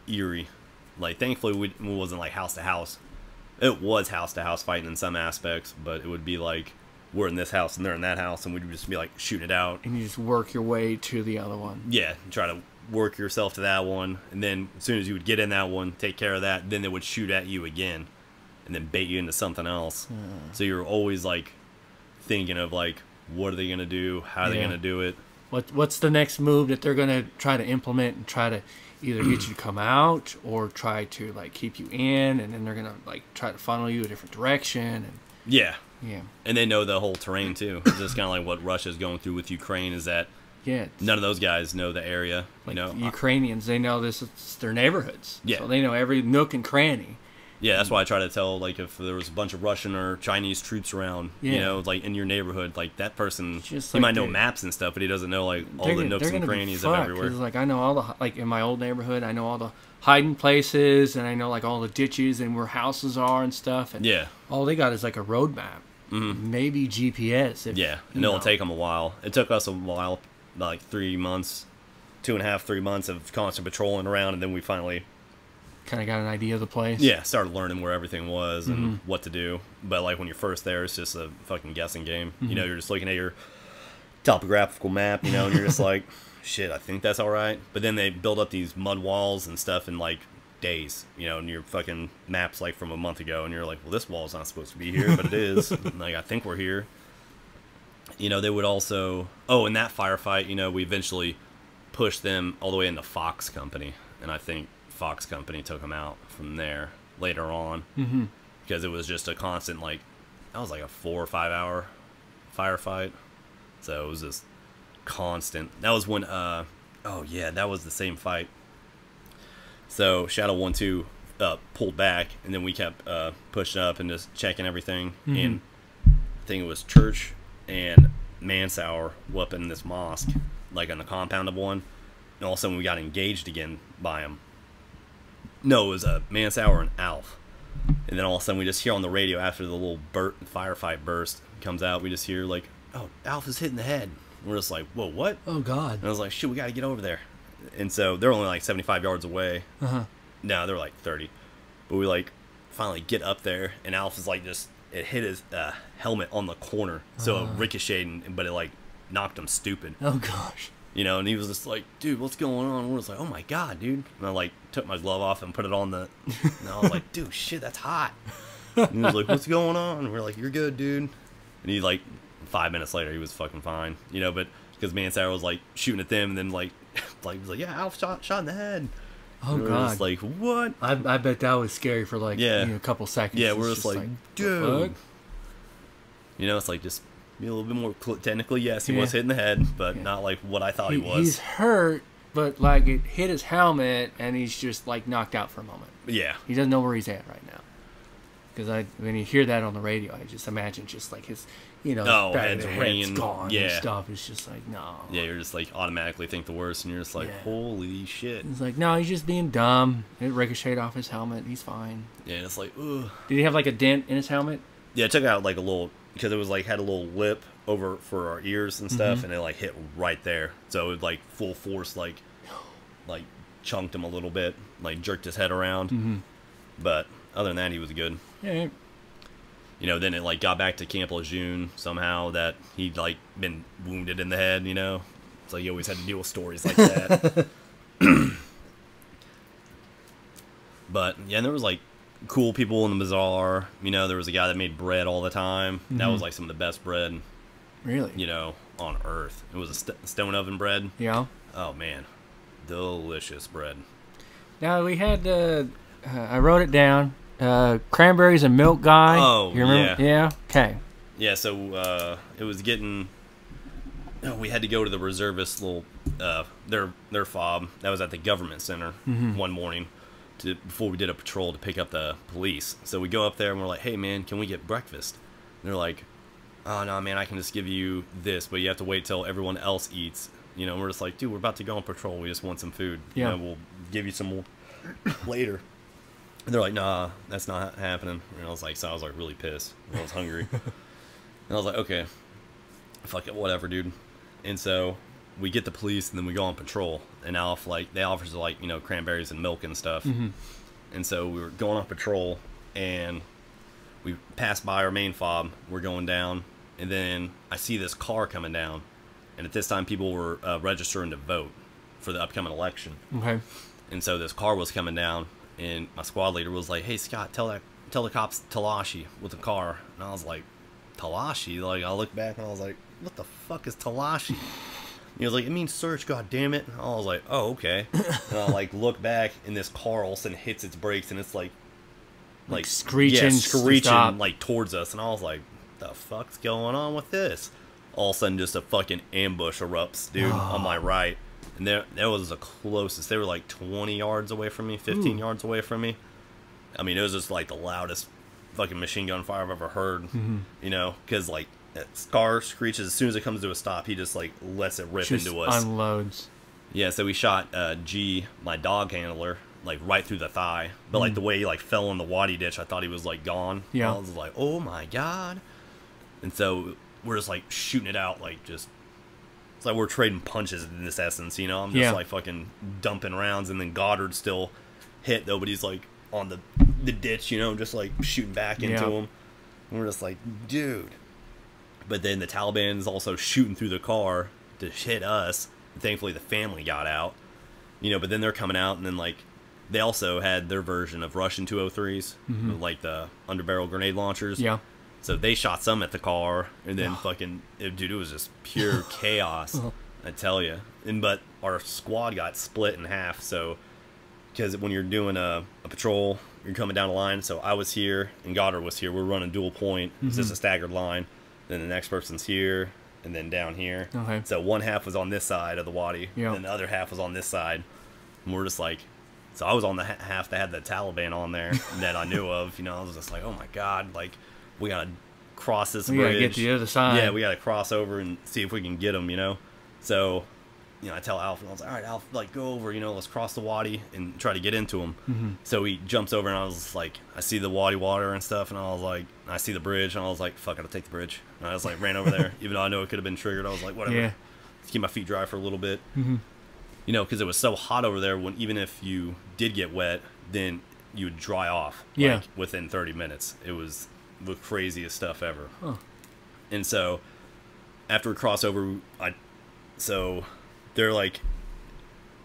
[SPEAKER 2] eerie. Like, thankfully, we wasn't, like, house to house. It was house to house fighting in some aspects, but it would be, like, we're in this house and they're in that house, and we'd just be like shooting it out.
[SPEAKER 1] And you just work your way to the other one.
[SPEAKER 2] Yeah, try to work yourself to that one, and then as soon as you would get in that one, take care of that, then they would shoot at you again, and then bait you into something else. So you're always like thinking of like, what are they gonna do? How are they gonna do it?
[SPEAKER 1] What's the next move that they're gonna try to implement and try to either get you to come out or try to like keep you in, and then they're gonna like try to funnel you a different direction. And
[SPEAKER 2] yeah.
[SPEAKER 1] Yeah.
[SPEAKER 2] And they know the whole terrain too. It's just kind of like what Russia's going through with Ukraine, is that none of those guys know the area.
[SPEAKER 1] Like,
[SPEAKER 2] you know,
[SPEAKER 1] Ukrainians, they know this. It's their neighborhoods.
[SPEAKER 2] Yeah.
[SPEAKER 1] So they know every nook and cranny.
[SPEAKER 2] Yeah, that's why I try to tell, like, if there was a bunch of Russian or Chinese troops around, you know, like in your neighborhood, like that person, he might know maps and stuff, but he doesn't know like all the nooks and crannies of everywhere.
[SPEAKER 1] Like I know all the, like in my old neighborhood, I know all the hiding places, and I know like all the ditches and where houses are and stuff. And all they got is like a road map. Maybe GPS.
[SPEAKER 2] And it'll take them a while. It took us a while, like 3 months, 2.5, 3 months of constant patrolling around, and then we finally
[SPEAKER 1] kind of got an idea of the place.
[SPEAKER 2] Yeah, started learning where everything was and what to do. But like when you're first there, it's just a fucking guessing game. You know, you're just looking at your topographical map, you know, and you're just like, shit, I think that's all right. But then they build up these mud walls and stuff in like days, you know, and your fucking map's like from a month ago, and you're like, well, this wall's not supposed to be here, but it is. Like, I think we're here. You know, they would also, in that firefight, you know, we eventually pushed them all the way into Fox Company, and I think Fox company took him out from there later on.
[SPEAKER 1] Mm-hmm.
[SPEAKER 2] Because it was just a constant, like, that was like a 4 or 5 hour firefight. So it was just constant. That was when, oh yeah, that was the same fight. So Shadow 1-2 pulled back, and then we kept pushing up and just checking everything.
[SPEAKER 1] Mm-hmm.
[SPEAKER 2] And I think it was Church and Mansour up in this mosque, like on the compound of one. And all of a sudden we got engaged again by him. No, it was Mansour and Alf. And then all of a sudden we just hear on the radio after the little firefight burst comes out, we just hear like, oh, Alf is hit in the head. We're just like, whoa, what?
[SPEAKER 1] Oh, God.
[SPEAKER 2] And I was like, shit, we got to get over there. And so they're only like 75 yards away.
[SPEAKER 1] Uh-huh.
[SPEAKER 2] No, they're like 30. But we like finally get up there, and Alf is like just, it hit his helmet on the corner. So it ricocheted, but it like knocked him stupid.
[SPEAKER 1] Oh, gosh.
[SPEAKER 2] You know, and he was just like, dude, what's going on? And we're just like, oh my God, dude. And I like took my glove off and put it on the, and I was like, dude, shit, that's hot. And he was like, what's going on? And we're like, you're good, dude. And he like, 5 minutes later, he was fucking fine. You know, but because Mansour was like shooting at them, and then like, he was like, yeah, Alf shot in the head.
[SPEAKER 1] Oh,
[SPEAKER 2] and
[SPEAKER 1] God.
[SPEAKER 2] Just like, what?
[SPEAKER 1] I bet that was scary for like a couple seconds.
[SPEAKER 2] Yeah, we're just like, dude.
[SPEAKER 1] Fuck?
[SPEAKER 2] You know, it's like just be a little bit more technically, yes, he was hit in the head, but not like what I thought he was.
[SPEAKER 1] He's hurt, but like it hit his helmet, and he's just like knocked out for a moment.
[SPEAKER 2] Yeah.
[SPEAKER 1] He doesn't know where he's at right now. Because when you hear that on the radio, I just imagine just like his, you know,
[SPEAKER 2] head's ringing,
[SPEAKER 1] gone and stuff. It's just like, no.
[SPEAKER 2] Yeah, you're just like automatically think the worst, and you're just like, holy shit.
[SPEAKER 1] It's like, no, he's just being dumb. It ricocheted off his helmet. He's fine.
[SPEAKER 2] Yeah, it's like, ugh.
[SPEAKER 1] Did he have like a dent in his helmet?
[SPEAKER 2] Yeah, it took out like a little, because it was like had a little lip over for our ears and stuff, and it like hit right there. So it like full force, like chunked him a little bit, like jerked his head around.
[SPEAKER 1] Mm-hmm.
[SPEAKER 2] But other than that, he was good.
[SPEAKER 1] Yeah.
[SPEAKER 2] You know, then it like got back to Camp Lejeune somehow that he'd like been wounded in the head, you know. So he always had to deal with stories like that. But yeah, and there was like cool people in the bazaar. You know, there was a guy that made bread all the time. Mm-hmm. That was like some of the best bread,
[SPEAKER 1] really,
[SPEAKER 2] you know, on earth. It was a stone oven bread.
[SPEAKER 1] Yeah.
[SPEAKER 2] Oh man, delicious bread.
[SPEAKER 1] Now we had I wrote it down. Cranberries and milk guy.
[SPEAKER 2] Oh,
[SPEAKER 1] you remember? Yeah. Okay.
[SPEAKER 2] Yeah. So it was getting. We had to go to the reservist little their fob that was at the government center one morning before we did a patrol to pick up the police. So we go up there and we're like, hey man, can we get breakfast? And they're like, oh no man, I can just give you this, but you have to wait till everyone else eats. You know, and we're just like, dude, we're about to go on patrol. We just want some food.
[SPEAKER 1] Yeah.
[SPEAKER 2] You know, we'll give you some more later. And they're like, nah, that's not happening. And I was like really pissed. I was hungry. And I was like, okay, fuck it, whatever, dude. And so we get the police, and then we go on patrol. And Alf, like, they offers like, you know, cranberries and milk and stuff. Mm-hmm. And so we were going on patrol, and we passed by our main fob. We're going down, and then I see this car coming down. And at this time, people were registering to vote for the upcoming election.
[SPEAKER 1] Okay.
[SPEAKER 2] And so this car was coming down. And my squad leader was like, hey, Scott, tell the cops Talashi with the car. And I was like, Talashi? Like, I looked back and I was like, what the fuck is Talashi? He was like, it means search, god damn it. And I was like, oh, okay. And I like look back, and this car all of a sudden hits its brakes, and it's like
[SPEAKER 1] screeching
[SPEAKER 2] like towards us. And I was like, the fuck's going on with this? All of a sudden, just a fucking ambush erupts, dude, on my right. And that was the closest. They were like 20 yards away from me, 15 yards away from me. I mean, it was just like the loudest fucking machine gun fire I've ever heard. Mm-hmm. You know, because like that car screeches as soon as it comes to a stop. He just like lets it rip
[SPEAKER 1] just
[SPEAKER 2] into us.
[SPEAKER 1] Unloads.
[SPEAKER 2] Yeah, so we shot G, my dog handler, like right through the thigh. But like the way he like fell in the waddy ditch, I thought he was like gone.
[SPEAKER 1] Yeah.
[SPEAKER 2] I was like, oh my god. And so we're just like shooting it out, like just. It's like we're trading punches in this essence, you know? I'm just like fucking dumping rounds, and then Goddard still hit, though, but he's like on the ditch, you know, just like shooting back into him. And we're just like, dude. But then the Taliban is also shooting through the car to hit us. And thankfully, the family got out, you know, but then they're coming out, and then like they also had their version of Russian 203s, with, like the underbarrel grenade launchers.
[SPEAKER 1] Yeah.
[SPEAKER 2] So they shot some at the car, and then fucking, dude, it was just pure chaos, I tell you. But our squad got split in half, so because when you're doing a patrol, you're coming down the line. So I was here and Goddard was here. We're running dual point. It's just a staggered line. Then the next person's here and then down here.
[SPEAKER 1] Okay.
[SPEAKER 2] So one half was on this side of the wadi,
[SPEAKER 1] Yeah.
[SPEAKER 2] and the other half was on this side. And we're just like, so I was on the half that had the Taliban on there that I knew of. You know, I was just like, oh my God, like we gotta cross this
[SPEAKER 1] We
[SPEAKER 2] bridge.
[SPEAKER 1] gotta get to the other side.
[SPEAKER 2] Yeah, we gotta cross over and see if we can get them. You know, so you know, I tell Alf, and I was like, all right, Alf, like go over. You know, let's cross the wadi and try to get into them. So he jumps over, and I was like, I see the wadi water and stuff, and I was like, I see the bridge, and I was like, fuck it, I'll take the bridge. And I was like, ran over there, even though I know it could have been triggered. I was like, whatever.
[SPEAKER 1] Yeah.
[SPEAKER 2] Let's keep my feet dry for a little bit. You know, because it was so hot over there. When even if you did get wet, then you would dry off.
[SPEAKER 1] Yeah.
[SPEAKER 2] Like, within 30 minutes. It was the craziest stuff ever.
[SPEAKER 1] Huh.
[SPEAKER 2] And so after we cross over, so they're like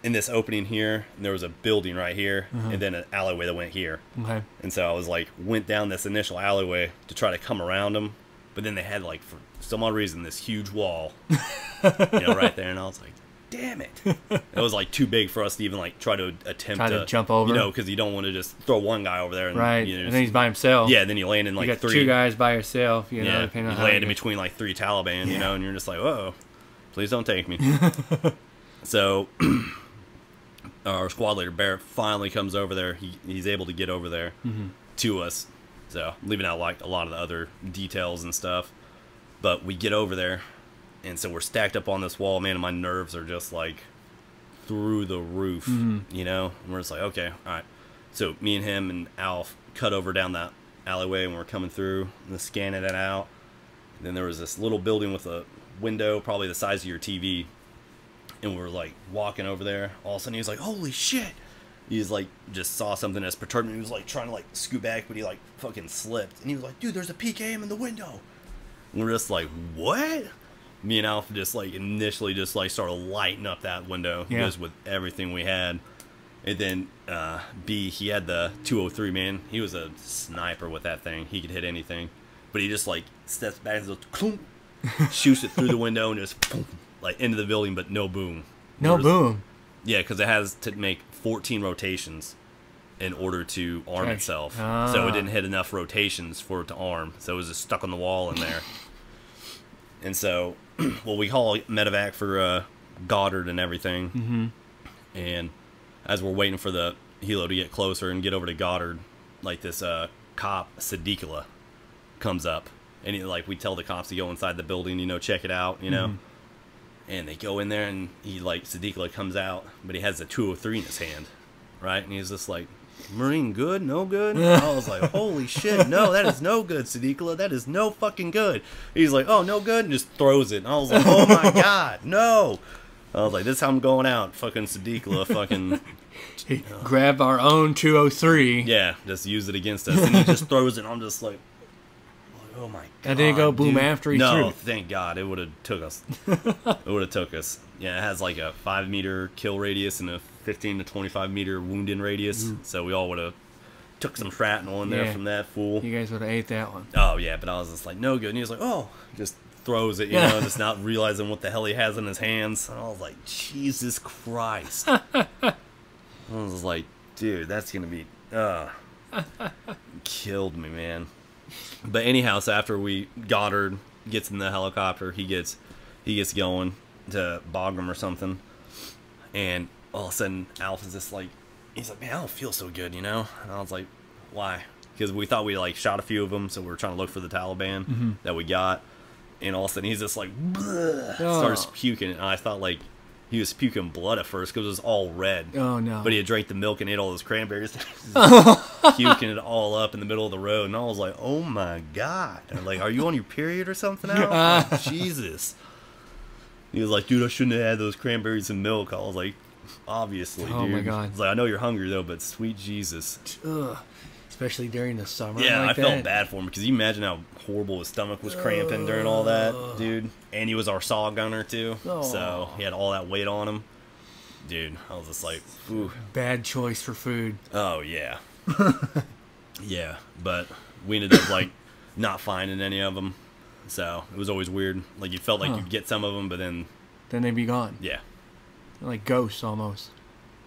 [SPEAKER 2] in this opening here, and there was a building right here, and then an alleyway that went here.
[SPEAKER 1] Okay.
[SPEAKER 2] And so I was like, went down this initial alleyway to try to come around them, but then they had like for some odd reason this huge wall, you know, right there, and I was like, damn it! It was like too big for us to even like try to attempt
[SPEAKER 1] Try to jump over.
[SPEAKER 2] you know, because you don't want to just throw one guy over there, and
[SPEAKER 1] Right.
[SPEAKER 2] you know,
[SPEAKER 1] And then he's by himself.
[SPEAKER 2] yeah, then you land in like
[SPEAKER 1] you got
[SPEAKER 2] three.
[SPEAKER 1] two guys by yourself. You know,
[SPEAKER 2] Yeah,
[SPEAKER 1] depending
[SPEAKER 2] you
[SPEAKER 1] on how
[SPEAKER 2] land in
[SPEAKER 1] you-
[SPEAKER 2] between like three Taliban, you know, and you're just like, whoa, please don't take me. So our squad leader Barrett finally comes over there. He's able to get over there to us. So leaving out like a lot of the other details and stuff, but we get over there, and so we're stacked up on this wall, man, and my nerves are just like through the roof, you know. And we're just like, okay, all right. So me and him and Alf cut over down that alleyway, and we're coming through and scanning it out. And then there was this little building with a window probably the size of your TV, and we're like walking over there. All of a sudden he was like, holy shit. He's like, just saw something that's perturbed him. He was like trying to like scoot back, but he like fucking slipped, and he was like, dude, there's a PKM in the window. And we're just like, what? Me and Alf just like initially just like started lighting up that window, just with everything we had. And then B, he had the 203, man. He was a sniper with that thing. He could hit anything. But he just like steps back and goes, shoots it through the window and just boom, like into the building, but no boom.
[SPEAKER 1] No boom.
[SPEAKER 2] Yeah, because it has to make 14 rotations in order to arm itself.
[SPEAKER 1] Ah.
[SPEAKER 2] So it didn't hit enough rotations for it to arm. So it was just stuck on the wall in there. And so, well, we call medevac for Goddard and everything. And as we're waiting for the helo to get closer and get over to Goddard, like this cop, Siddiqua, comes up. And he, like, we tell the cops to go inside the building, you know, check it out, you know. And they go in there, and he, like, Siddiqua comes out, but he has the 203 in his hand, right? And he's just like, Marine good? No good? And I was like, holy shit, no, that is no good, Siddiqua. That is no fucking good. He's like, oh, no good? And just throws it. And I was like, oh my God, no. I was like, this is how I'm going out. Fucking Siddiqua, fucking...
[SPEAKER 1] Grab our own 203.
[SPEAKER 2] Yeah, just use it against us. And he just throws it, and I'm just like, oh my God.
[SPEAKER 1] And didn't go boom
[SPEAKER 2] dude.
[SPEAKER 1] after he
[SPEAKER 2] no,
[SPEAKER 1] threw it.
[SPEAKER 2] thank God. It would have took us. It would have took us. Yeah, it has like a 5-meter kill radius and a 15 to 25-meter wound-in radius. So we all would have took some shrapnel in there from that fool.
[SPEAKER 1] You guys would have ate that one.
[SPEAKER 2] Oh, yeah, but I was just like, no good. And he was like, oh, just throws it, you know, just not realizing what the hell he has in his hands. And I was like, Jesus Christ. I was like, dude, that's going to be, killed me, man. But anyhow, so after Goddard gets in the helicopter, he gets going to Bagram or something, and all of a sudden Alf is just like, he's like, man, I don't feel so good, you know. And I was like, why? Because we thought we like shot a few of them, so we were trying to look for the Taliban that we got, and all of a sudden he's just like, starts puking, and I thought like he was puking blood at first because it was all red.
[SPEAKER 1] Oh no!
[SPEAKER 2] But he had drank the milk and ate all those cranberries, puking it all up in the middle of the road. And I was like, "Oh my God!" And I'm like, "Are you on your period or something now?" Like, Jesus. He was like, "Dude, I shouldn't have had those cranberries and milk." I was like, "Obviously, dude."
[SPEAKER 1] Oh my God!
[SPEAKER 2] He's like, "I know you're hungry though, but sweet Jesus."
[SPEAKER 1] Ugh. Especially during the summer.
[SPEAKER 2] Yeah,
[SPEAKER 1] like
[SPEAKER 2] I felt bad for him because you imagine how horrible his stomach was cramping during all that, dude. And he was our saw gunner too, so he had all that weight on him. Dude, I was just like, ooh.
[SPEAKER 1] Bad choice for food.
[SPEAKER 2] Oh, yeah. Yeah, but we ended up, like, not finding any of them. So, it was always weird. Like, you felt like you'd get some of them, but then...
[SPEAKER 1] Then they'd be gone.
[SPEAKER 2] Yeah.
[SPEAKER 1] Like ghosts, almost.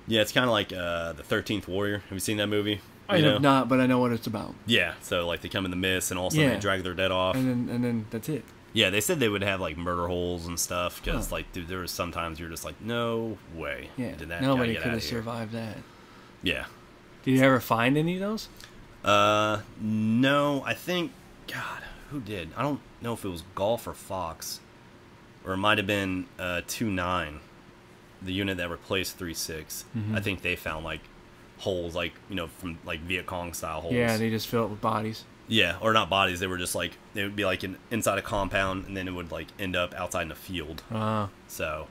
[SPEAKER 2] Yeah, it's kind of like the 13th Warrior. Have you seen that movie?
[SPEAKER 1] I have not, but I know what it's about.
[SPEAKER 2] Yeah, so like they come in the mist and all of a sudden they drag their dead off.
[SPEAKER 1] And then that's it.
[SPEAKER 2] Yeah, they said they would have like murder holes and stuff because like dude, there was sometimes you're just like, no way.
[SPEAKER 1] Yeah,
[SPEAKER 2] did that
[SPEAKER 1] nobody could have survived that.
[SPEAKER 2] Yeah.
[SPEAKER 1] Did you ever find any of those?
[SPEAKER 2] No, I think, God, who did? I don't know if it was Golf or Fox, or it might have been 2-9, the unit that replaced 3-6. I think they found like holes, like, you know, from like Viet Cong style holes.
[SPEAKER 1] Yeah, they just fill it with bodies.
[SPEAKER 2] Yeah, or not bodies. They were just like, they would be like inside a compound, and then it would like end up outside in a field. So,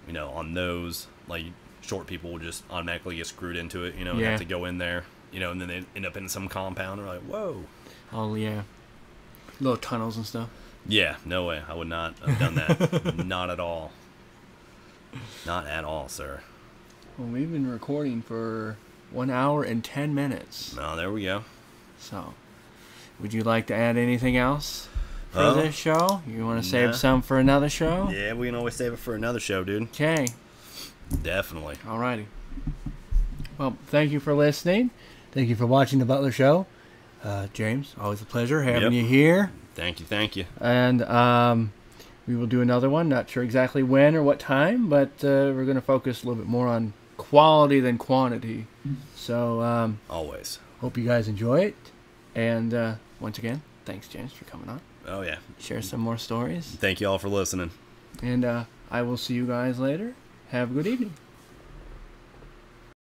[SPEAKER 2] you know, on those, like, short people would just automatically get screwed into it, you know, and have to go in there, you know, and then they end up in some compound, and we're like, whoa.
[SPEAKER 1] Oh, yeah. Little tunnels and stuff.
[SPEAKER 2] Yeah, no way. I would not have done that. Not at all. Not at all, sir.
[SPEAKER 1] Well, we've been recording for 1 hour and 10 minutes.
[SPEAKER 2] Oh, there we go.
[SPEAKER 1] So, would you like to add anything else for this show? You want to save some for another show?
[SPEAKER 2] Yeah, we can always save it for another show, dude.
[SPEAKER 1] Okay.
[SPEAKER 2] Definitely.
[SPEAKER 1] Alrighty. Well, thank you for listening. Thank you for watching the Butler Show. James, always a pleasure having you here.
[SPEAKER 2] Thank you, thank you.
[SPEAKER 1] And we will do another one. Not sure exactly when or what time, but we're going to focus a little bit more on quality than quantity. So,
[SPEAKER 2] always.
[SPEAKER 1] Hope you guys enjoy it. And once again, thanks, James, for coming on.
[SPEAKER 2] Oh, yeah.
[SPEAKER 1] Share some more stories.
[SPEAKER 2] Thank you all for listening.
[SPEAKER 1] And I will see you guys later. Have a good evening.